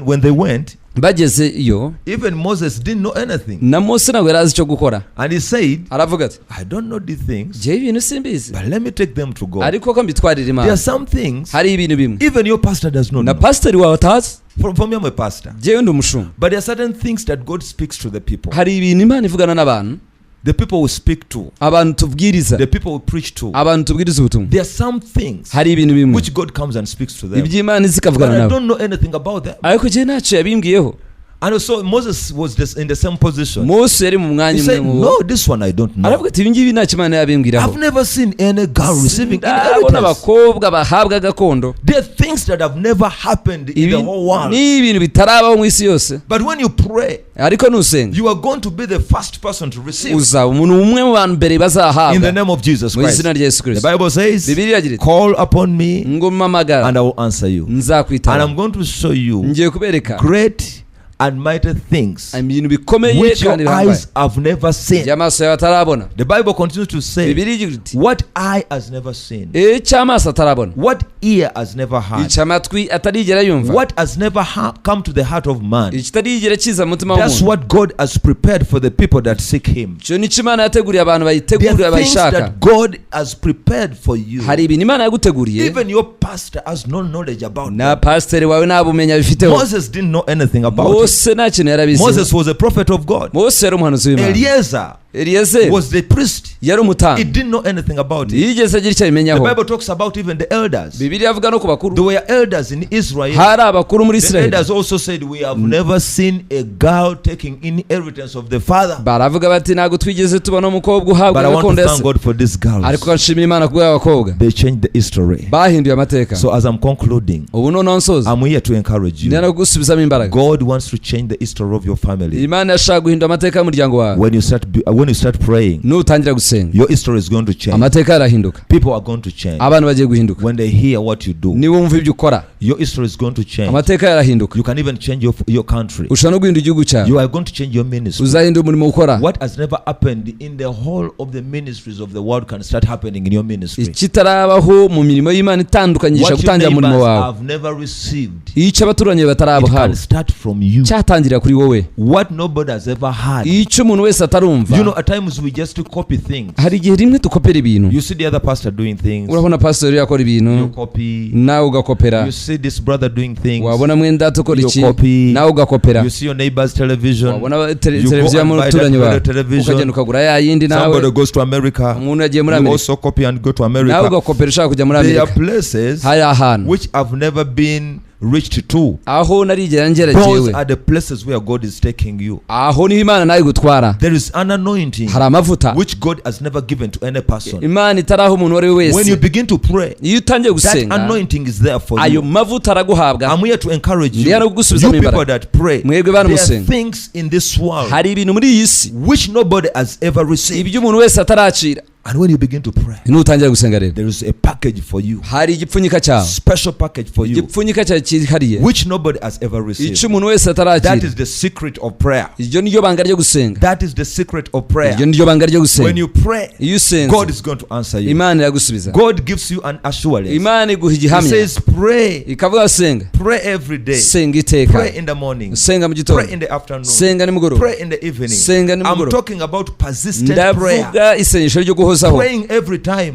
When they went, Bageze iyo, even Moses didn't know anything. na Mose ntabwo yari azi icyo gukora, And he said, aravuga ati I don't know these things, njyewe ibintu simbizi, but let me take them to God. ariko ko mbitwarira There Imana. are some things Hari ibintu bimwe even your pastor does not na know. pasiteri wawe atazi, For me, I'm a pastor. njyewe ndi umushumba. But there are certain things that God speaks to the people. Hari ibintu Imana ivugana n'abantu the people we speak to, abantu tubwiriza, the people we preach to, abantu tubwiriza ubutumwa, there are some things hari ibintu bimwe which God comes and speaks to them, iby'Imana but zikavugana I nabo, don't know anything about them. ariko je ntacyo yabimbwiyeho. And so Moses was just in the same position. Mose yari mu He mwanya said, umwe no, this one I don't know. aravuga ati ibingibi ntacyo Imana yabimbwiraho. I've never seen any girl receiving Ndabona inheritance. abakobwa bahabwa gakondo, There are things that have never happened in the whole world. ni ibintu bitarabaho mu isi yose, But when you pray, ariko nusenga you are going to be the first person to receive. uzaba umuntu umwe mu bantu mbere In the bazahabwa name of Jesus mu Christ. izina rya Yesu The Kristo. Bible says, Bibiliya igira iti, call upon me ngo mpamagara and I will answer you. And nzakwitaba, I'm going to show you ngiye kubereka great and mighty things ibintu bikomeye which your kandi bihambaye eyes have never seen. by'amaso yawe atarabona. The Bible continues to say, Bibiliya igira iti, what eye has never seen, icy'amaso atarabona, what ear has never heard, icy'amatwi atarigera yumva, what has never come to the heart of man. ikitarigera kiza mu mutima That's w'umuntu. what God has prepared for the people that seek Him. Icyo ni cyo Imana yateguriye abantu There bayitegurira are things bayishaka. that God has prepared for you. Hari ibintu Imana yaguteguriye, Even your pastor has no knowledge about na them. pasiteri wawe nta bumenyi abifiteho. Moses didn't know anything about it. Mose nta kintu yarabizi. Moses was a prophet of God. Mose yari umuhanuzi w'Imana. Eliezer Eliyezeri was the priest. yari He umutambyi, didn't know anything about it. yigeze agira icyo The abimenyaho. Bible talks about even the elders. Bibiliya avuga no ku There bakuru, were elders in Israel. hari abakuru muri The Isiraheli elders also said, we have never seen a girl taking inheritance of the father. baravuga bati ntabwo twigeze tubona umukobwa uhabwa But I want gakondo to ya thank se. God for these girls. Ariko nshimira Imana kubw'aba bakobwa They changed the history. bahinduye amateka. So as I'm concluding, Ubu noneho nsoza, I'm here to encourage ndi you. hano gusubizamo imbaraga. God wants to change the history of your family. Imana yashaka guhindura amateka y'umuryango wawe. When you start praying, Nutangira gusenga, your history is going to change. amateka yarahinduka, People are going to change. abantu bagiye guhinduka. When they hear what you do, Niba wumva ibyo ukora, your history is going to change. amateka yarahinduka. You can even change your country. Ushobora no guhindura igihugu cyawe, You are going to change your ministry. uzahindura umurimo ukora. What has never happened in the whole of the ministries of the world can start happening in your ministry. Ikitarabaho mu mirimo y'Imana itandukanyije What your gutangira umurimo neighbors wawe, have never received, icyo abaturanyi it batarabuhawe can start from you. cyatangirira kuri wowe, What nobody has ever had. icyo umuntu wese atarumva. You know, at times we just copy things. Hari igihe rimwe dukopera ibintu, You see the other pastor doing things, urabona pastori yakora you ibintu copy. nawe ugakopera, You see this brother doing things, wabona mwenda tukora you iki copy. nawe ugakopera, You see your neighbor's television, wabona you go televiziyo and buy y'umuturanyi that wawe other television. ukagenda ukagura ya yindi nawe. Somebody goes to America, Umuntu yagiye muri you Amerika also copy and go to nawe America. ugakopera ushaka kujya muri There are Amerika. places Hari ahantu which have never been reached to. aho narigera ngera Those jewe, are the places where God is taking you. aho niho Imana nayo igutwara. There is an anointing Hari amavuta which God has never given to any person. Imana itaraho umuntu uwo ari we When you wese. begin to pray, Iyo utangiye that gusenga, anointing is there for ayo you. mavuta araguhabwa. I'm here to encourage Ndi you. hano kugusubiza You mu people imbaraga. that pray, Mwebwe there bana are musenga, things in this world hari ibintu muri iyi si which nobody has ever received. ibyo umuntu wese ataracira. And when you begin to pray, Nutangira gusenga rero, there is a package for you, hari igipfunyika cyawe, special package for you, igipfunyika cyawe cyihariye, which nobody has ever received. icyo umuntu wese That atarakira. is the secret of prayer. Iryo niryo banga ryo gusenga, That is the secret of prayer. iryo niryo banga ryo When gusenga. you pray, Iyo usenze, God is going to answer you. Imana iragusubiza. God gives you an assurance. Imana iguha He igihamya, says, pray, ikavuga senga, pray every day. senga iteka, Pray in the morning. senga mu Pray gitondo, in the afternoon. senga nimugoroba, Pray in the evening. senga I'm nimugoroba. talking about persistent prayer. Ndavuga isengesho ryo guhozaho, Praying every time.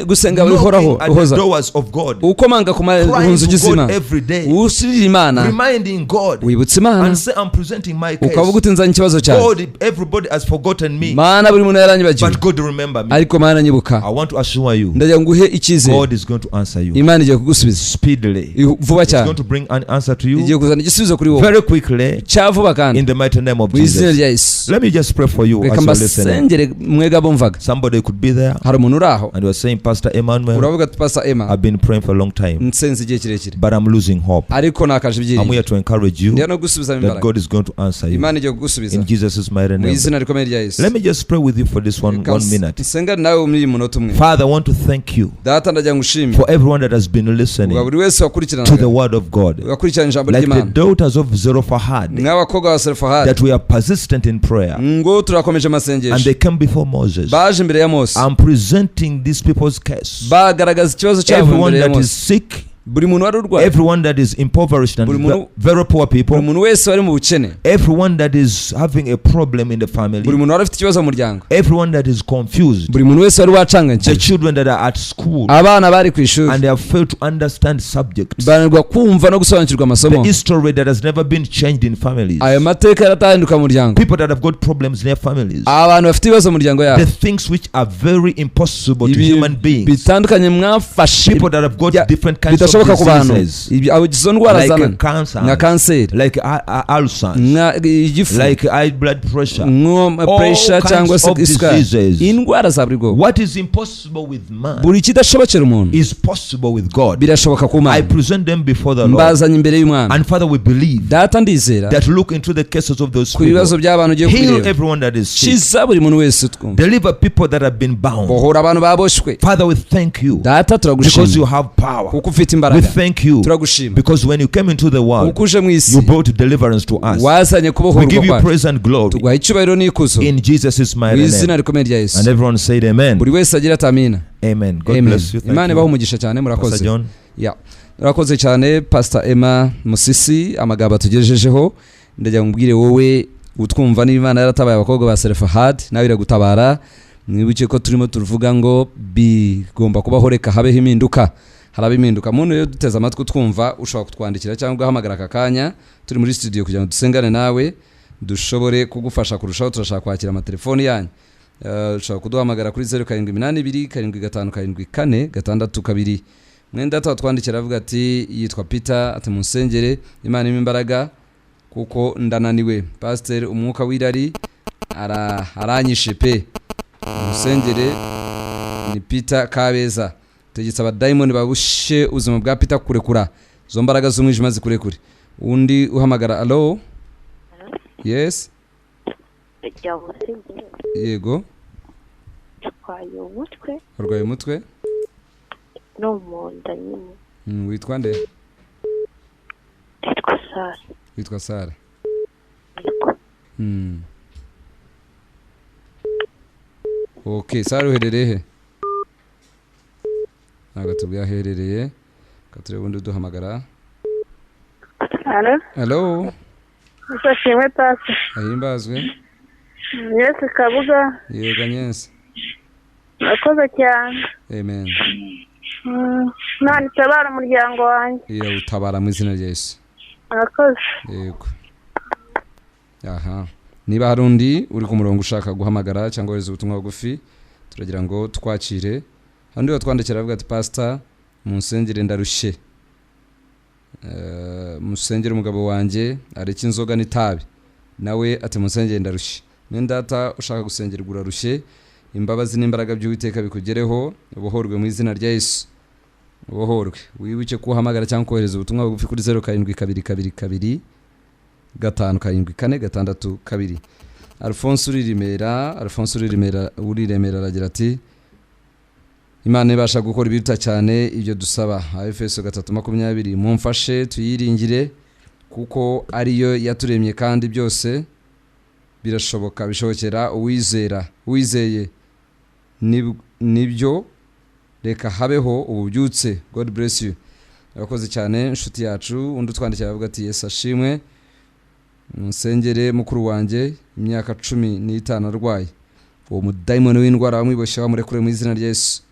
gusenga bihoraho, Knocking at the uhoza, doors of God. ukomanga ku Crying nzugi to God z'Imana, every day. usirira Imana, Reminding God. wibutsa Imana, And say, I'm presenting my case. ukavuga uti nzanye ikibazo cyawe. God, everybody has forgotten me. Mana buri muntu yaranyibagiwe, But God remember me. ariko Mana nyibuka. I want to assure you, Ndagira nguhe icyizere, God is going to answer you Imana igiye kugusubiza speedily. vuba It's cyane, going to bring an answer to igiye you kuzana igisubizo kuri wowe very quickly cya vuba kandi in the mighty name of mu izina Jesus. rya Yesu. Let me just pray for you Reka as you're listening. mbasengere mwega abumvaga. Somebody could be there Hari umuntu uri aho and you are saying, Pastor Emmanuel, uravuga ati Pastor Emma, I've been praying for a long time, nsenze igihe kirekire but I'm losing hope. ariko nakaje I'm ibyiringiro. here to encourage you Ndi hano gusubiza that imbaraga, God is going to answer you Imana igiye kugusubiza in Jesus' mighty mu name. izina rikomeye rya Yesu. Let me just pray with you for this one minute. nsenga nawe muri iyi munota umwe. Father, I want to thank you Data ndagira ngushimire for everyone that has been ubwa listening buri wese to the wakurikiranaga, word of God. wakurikirana ijambo Like the ry'Imana, daughters of Zelophehad, nk'abakobwa ba Selofehadi, that we are persistent in prayer. ngo turakomeje And amasengesho, they came before Moses. baje imbere ya Mose, I'm presenting these people's case. bagaragaza ikibazo cyabo Everyone imbere ya that is Mose. sick, buri muntu wari urwaye, everyone that is impoverished and buri muntu, very poor buri people, muntu wese wari mu bukene, everyone that is having a problem in the family, buri muntu wari afite ikibazo mu muryango, everyone that is confused, buri muntu wese wari the wacanganyikirwa, children that are at school abana bari ku ishuri and they have failed to understand subjects, bananirwa kumva no gusobanukirwa amasomo, the history that has never been changed in families, ayo mateka yaratahinduka mu muryango, people that have got problems in their families, abantu bafite ibibazo mu muryango yabo, the things which are very impossible to Ibi human beings, bitandukanye mwafashe people that have got Ya- different kinds of bidashoboka ku bantu, diseases, izo ndwara like zanana, cancer, nka kanseri, like ulcers, nka igifu, like high blood pressure, nko pressure kinds cyangwa se of isukari, diseases. indwara za buri bwoko. What is impossible with man Buri kidashobokera umuntu is possible with God. birashoboka ku I Mana. present them before the Lord. Mbazanye imbere y'Umwana. And Father, we believe Data ndizera that look into the cases of those ku bibazo people. by'abantu ugiye Heal kubireba, everyone that is sick. kiza buri muntu wese twumva, Deliver people that have been bound. bohora abantu baboshwe. Father, we thank you Data because you turagushima have power. kuko ufite We imbaraga, thank you turagushima because when you came into the world, kuko uje mu you isi brought deliverance to us. wazanye We kubohorwa give you kwacu, praise and glory tuguha icyubahiro n'ikuzo in Jesus' mu mighty izina name. rikomeye rya Yesu. And everyone said amen. Buri wese agira ati amina. Amen. God Amen. bless you. Thank Imana ibahe you. umugisha cyane, Pastor murakoze. John. Ya, murakoze cyane Pastor Emma Musisi, amagambo atugejejeho. Ndagira ngubwire wowe utwumva niba Imana yaratabaye abakobwa ba Serefahad, nawe iragutabara. Mwibuke ko turimo tuvuga ngo bigomba kubaho, reka habeho impinduka. Haraba impinduka. Muntu yo duteze amatwi twumva, ushobora kutwandikira cyangwa ugahamagara aka kanya, turi muri studio kugira ngo dusengane nawe, dushobore kugufasha kurushaho. Turashaka kwakira amatelefoni yanyu. Ushobora kuduhamagara kuri 0782 7574 662. Mwenda twandikira avuga ati yitwa Peter, ati munsengere, Imana irimo imbaraga kuko ndananiwe. Pastor, umwuka w'irari aranyishe pe. Musengere. Ni Peter Kabeza. Tegetse abadayimoni babushe ubuzima bwa Peter kurekura. Zo mbaraga z'umwijima zikurekure. Undi uhamagara, allo? Yes. Yego. Urwaye umutwe? No mu nda nyine. Witwa nde? Yitwa Sara. Witwa Sara. Okay, Sara uherereye he? Ntabwo tubwiye aherereye. Katurebe undi duhamagara. Allo? Hello. Nishimwe Pastor. Ahimbazwe. Yesu Kabuga. Yego Nyense. Nakoze cyane. Amen. Nani itabara umuryango wanjye. Ira utabara mu izina rya Yesu. Nakoze. Yego. Aha. Niba hari undi uri ku murongo ushaka guhamagara cyangwa wese ubutumwa bugufi, turagira ngo twakire. Handi watwandikira avuga ati Pastor, munsengere ndarushye. Musengere umugabo wanjye areke inzoga n'itabi. Nawe ati munsengere ndarushye. Nendata ushaka gusengerwa urarushye, imbabazi n'imbaraga by'Uwiteka bikugereho, ubohorwe mu izina rya Yesu. Ubohorwe. Wibuke kuhamagara cyangwa kohereza ubutumwa bugufi kuri 0722 574 Alphonse uri Remera aragira ati Imana ibasha gukora ibiruta cyane ibyo dusaba. Efeso 3:20 mumfashe tuyiringire kuko ariyo yaturemye kandi byose birashoboka bishobokera uwizeye nibyo reka habeho ububyutse. God bless you. Yakoze cyane inshuti yacu. Undi twandikira avuga ati Yesu ashimwe, munsengere mukuru wanjye imyaka 15 arwaye. Uwo mudayimoni w'indwara wamwiboshye bamurekure mu izina rya Yesu.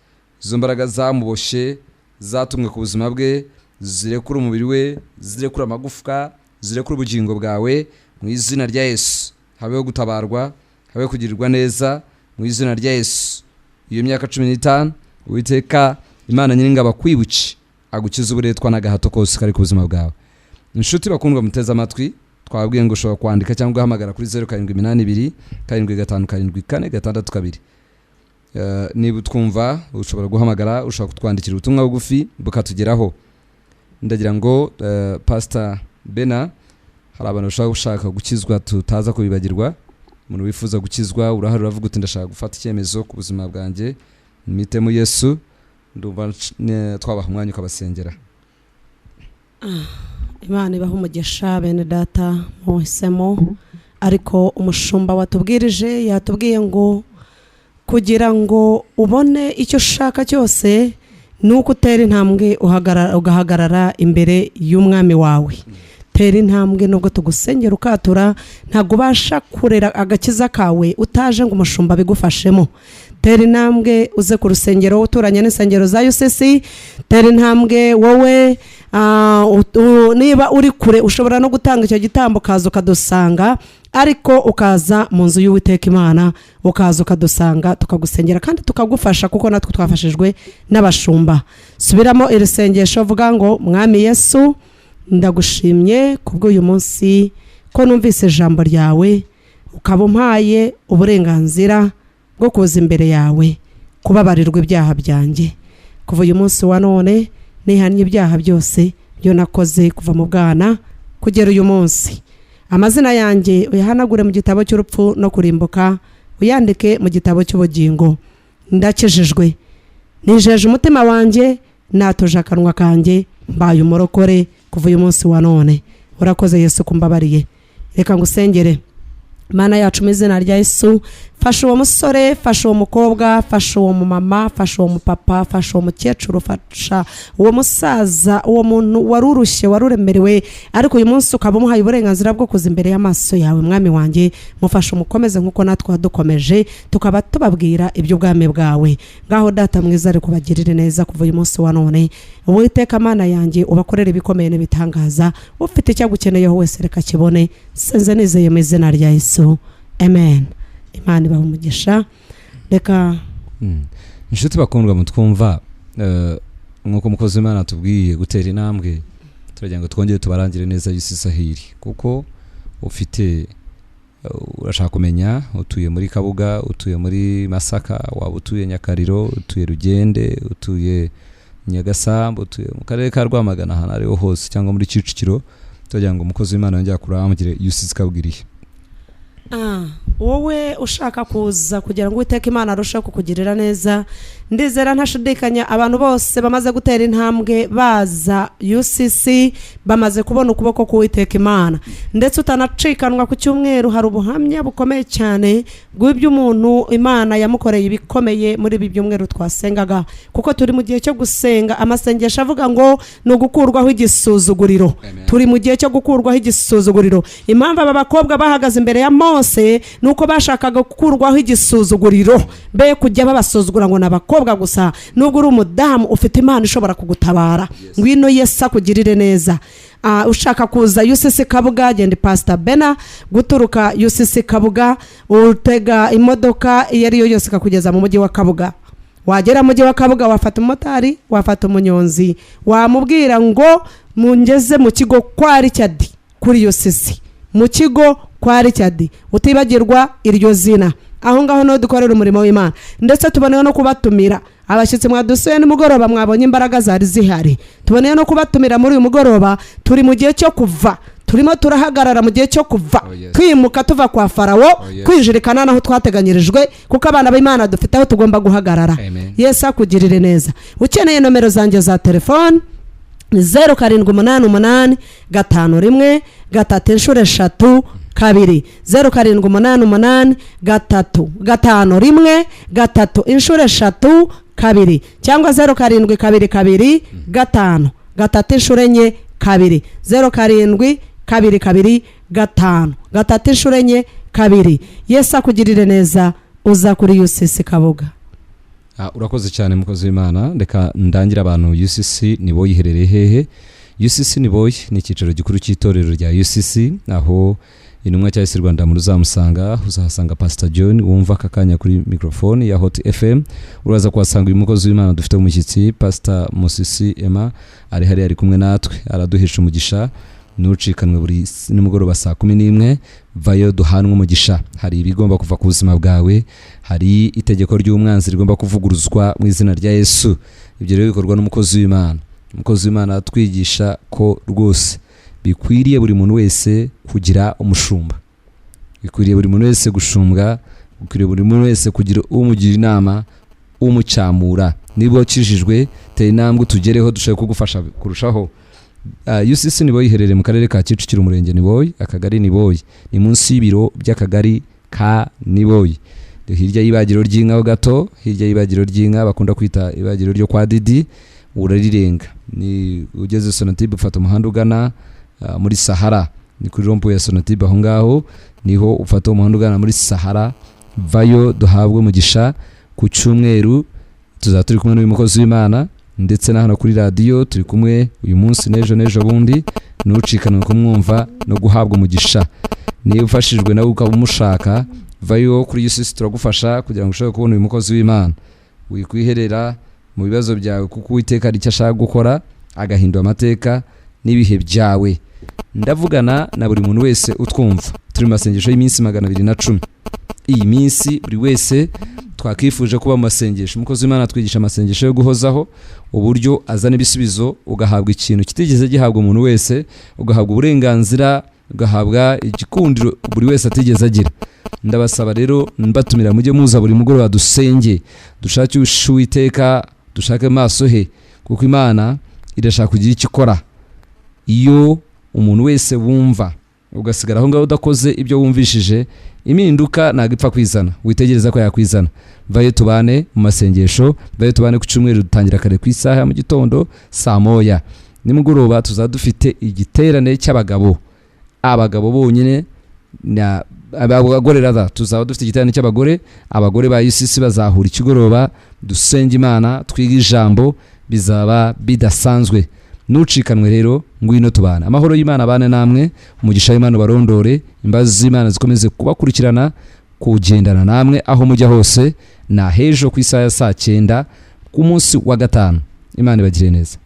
Izo mbaraga zamuboshe zatumwe ku buzima bwe zirekura umubiri we, zirekura amagufwa, zirekura ubugingo bwawe mu izina rya Yesu. Habeho gutabarwa, habeho kugirirwa neza mu izina rya Yesu. Iyo myaka 15 Uwiteka Imana nyiringabo kwibuki agukiza uburetwa n'agahato kose kari ku buzima bwawe. Inshuti bakundwa muteze amatwi, twabwiye ngo ushobora kwandika cyangwa guhamagara kuri 0782 7574 662. Niba utwumva ushobora guhamagara, ushobora kutwandikira ubutumwa bugufi bukatugeraho. Ndagira ngo Pastor Bena, hari abantu bashaka gukizwa tutaza kubibagirwa. Umuntu wifuza gukizwa urahari uravuga uti ndashaka gufata icyemezo ku buzima bwanjye, mitemo Yesu, ndumva twabaha umwanya ukabasengera. Imana ibaha umugisha bene data muhisemo, ariko umushumba watubwirije yatubwiye ngo kugira ngo ubone icyo ushaka cyose nuko utera intambwe ugahagarara imbere y'umwami wawe. Tera intambwe nubwo tugusengera ukatura, ntago ubasha kurera agakiza kawe utaje ngo umushumba bigufashemo. Tera intambwe uze ku rusengero uturanye n'insengero za UCC. Tera intambwe wowe niba uri kure ushobora no gutanga icyo gitambo kaza ukadusanga, ariko ukaza mu nzu y'Uwiteka Imana, ukaza ukadusanga tukagusengera kandi tukagufasha, kuko natwe twafashijwe n'abashumba. Subiramo iri sengesho, vuga ngo Mwami Yesu, ndagushimye kubw'uyu munsi ko numvise ijambo ryawe, ukaba umpaye uburenganzira bwo kuza imbere yawe kubabarirwa ibyaha byanjye. Kuva uyu munsi wa none nihanye ibyaha byose byo nakoze kuva mu bwana kugera uyu munsi. Amazina yanjye uyahanagure mu gitabo cy'urupfu no kurimbuka, uyandike mu gitabo cy'ubugingo. Ndakijijwe, nijeje umutima wanjye, natuje akanwa kanjye, mbaye umurokore kuva uyu munsi wa none. Urakoze Yesu kumbabariye. Reka ngusengere. Mana yacu mu izina rya Yesu, fasha uwo musore, fasha uwo mukobwa, fasha uwo mumama, fasha uwo mupapa, fasha uwo mukecuru, fasha uwo musaza, uwo muntu warurushye waruremerewe, ariko uyu munsi ukaba umuhaye uburenganzira bwo kuza imbere y'amaso yawe. Mwami wanjye, mufasha umukomeze nkuko natwe wadukomeje, tukaba tubabwira iby'ubwami bwawe. Ngaho Data mwiza, ari kubagirire neza kuva uyu munsi wa none. Uwiteka Mana yanjye, ubakorera ibikomeye n'ibitangaza, ufite icyo gukeneyeho wese reka kibone. Senze nizeye mu izina rya Yesu, amen. Imana ibahe umugisha. Reka inshuti bakundwa mutwumva, nkuko umukozi w'Imana atubwiye gutera intambwe, turagira ngo twongere tubarangire neza y'isisahiri, kuko ufite urashaka kumenya utuye muri Kabuga, utuye muri Masaka, waba utuye Nyakariro, utuye Rugende, utuye Nyagasambu, utuye mu karere ka Rwamagana, ahantu ariho hose, cyangwa muri Kicukiro, turagira ngo umukozi w'Imana yongere kurambire UCC kabwiriye. Wowe ushaka kuza kugira ngo Uwiteka Imana arusheho kukugirira neza, ndizera ntashidikanya abantu bose bamaze gutera intambwe baza UCC bamaze kubona ukuboko k'Uwiteka Imana, ndetse utanacikanwa ku cyumweru. Hari ubuhamya bukomeye cyane bw'ibyo umuntu Imana yamukoreye ibikomeye muri ibi byumweru twasengaga, kuko turi mu gihe cyo gusenga. Amasengesho avuga ngo ni ugukurwaho igisuzuguriro. Turi mu gihe cyo gukurwaho igisuzuguriro. Impamvu aba bakobwa bahagaze imbere ya Mose nuko bashakaga gukurwaho igisuzuguriro, be kujya babasuzugura ngo nabakobwa gusa. Nubwo uri umudamu ufite Imana ishobora kugutabara. Ngwino Yesu akugirire neza. Ushaka kuza UCC Kabuga, genda Pastor Bena, guturuka UCC Kabuga utega imodoka iyo ari yo yose kakugeza mu mujyi wa Kabuga. Wagera mu mujyi wa Kabuga, wafata umumotari, wafata umunyonzi, wamubwira ngo mungeze mu kigo kwa Richard kuri UCC, mu kigo kwa Richard, utibagirwa iryo zina. Aho ngaho no dukorera umurimo w'Imana, ndetse tuboneyeho no kubatumira abashyitsi mwadusuye nimugoroba, mwabonye imbaraga zari zihari. Tuboneyeho no kubatumira muri uyu mugoroba. Turi mu gihe cyo kuva, turimo turahagarara mu gihe cyo kuva, twimuka tuva kwa Farawo, kwinjirikana naho twateganyirijwe, kuko abana b'Imana dufite aho tugomba guhagarara. Yesu akugirire neza. Ukeneye nomero zanjye za telefone 0788 51 3 kabiri, 0788 3 3 kabiri, cyangwa 0722 5 3 kabiri, 0722 5 kabiri. Yesu akugirire neza. Uza kuri UCC Kabuga. Urakoze cyane mukozi w'Imana. Reka ndangira abantu UCC nibo yiherereye hehe. UCC nibo ni icyicaro gikuru cy'itorero rya UCC, aho intumwa cya Yesu Rwanda muri uzamusanga, uzahasanga Pastor John wumva akakanya kuri microphone ya Hot FM. Uraza kuhasanga uyu mukozi w'Imana dufite umushyitsi Pastor MUSISI Emma, ari kumwe natwe, araduhisha umugisha. Nucikanwe buri nimugoroba saa 11, vayo duhanwe umugisha. Hari ibigomba kuva ku buzima bwawe, hari itegeko ry'umwanzi rigomba kuvuguruzwa mu izina rya Yesu. Ibyo rero bikorwa n'umukozi w'Imana. Umukozi w'Imana atwigisha ko rwose bikwiriye buri muntu wese kugira umushumba, bikwiriye buri muntu wese gushumbwa, bikwiriye buri muntu wese kugira umugira inama, umucyamura. Niba ukijijwe, tera intambwe tugereho, dushaka kugufasha kurushaho. UCC nibo yiherereye mu karere ka Kicukiro, umurenge Niboyi, akagari Niboyi, ni munsi y'ibiro by'akagari ka Niboyi. hirya y'ibagiro ry'inka ho gato, hirya y'ibagiro ry'inka bakunda kwita ibagiro ryo kwa Didi, urarirenga ni ugeze Sonatube ufata umuhanda ugana muri Sahara, ni kuri rompo ya Sonatube aho ngaho niho ufata umuhanda ugana muri Sahara. Vayo duhabwe mugisha ku cyumweru, tuzaturi kumwe n'uyu mukozi w'Imana ndetse na hano kuri radio turi kumwe uyu munsi n'ejo bundi, nucikanwe kumwumva no guhabwa umugisha. Niba ufashijwe nawe ukaba umushaka, vayo kuri UCC turagufasha kugira ngo ushobore kubona uyu mukozi w'Imana. Wikwiherera mu bibazo byawe kuko Uwiteka ari cyo ashaka gukora, agahindura amateka n'ibihe byawe. Ndavugana na buri muntu wese utwumva, turi mu masengesho y'iminsi 210. Iyi minsi buri wese twakifuje kuba mu masengesho. Umukozi w'Imana atwigisha amasengesho yo guhozaho, uburyo azana ibisubizo, ugahabwa ikintu kitigeze gihabwa umuntu wese, ugahabwa uburenganzira, ugahabwa igikundiro buri wese atigeze agira. Ndabasaba rero mbatumira mujye muza buri mugoroba dusenge, dushake Uwiteka, dushake maso he, kuko Imana irashaka kugira icyo ikora. Iyo umuntu wese wumva ugasigara aho ngaho udakoze ibyo wumvishije, impinduka nagipfa kwizana, witegereza ko yakwizana. Vayo tubane mu masengesho, vayo tubane ku cyumweru dutangira kare ku isaha mu gitondo saa 1. Nimugoroba tuzadufite igiterane cy'abagabo, abagabo bonyine na abagore rada, tuzaba dufite igiterane cy'abagore. Abagore ba UCC bazahura ikigoroba, dusenge Imana, twiga ijambo, bizaba bidasanzwe. Nucikanwe rero ngwino tubana. Amahoro y'Imana abane namwe, umugisha w'Imana barondore, imbazi z'Imana zikomeze kubakurikirana, kugendana namwe aho mujya hose, na hejo ku isaha ya saa 9 ku munsi wa gatanu. Imana ibagire neza.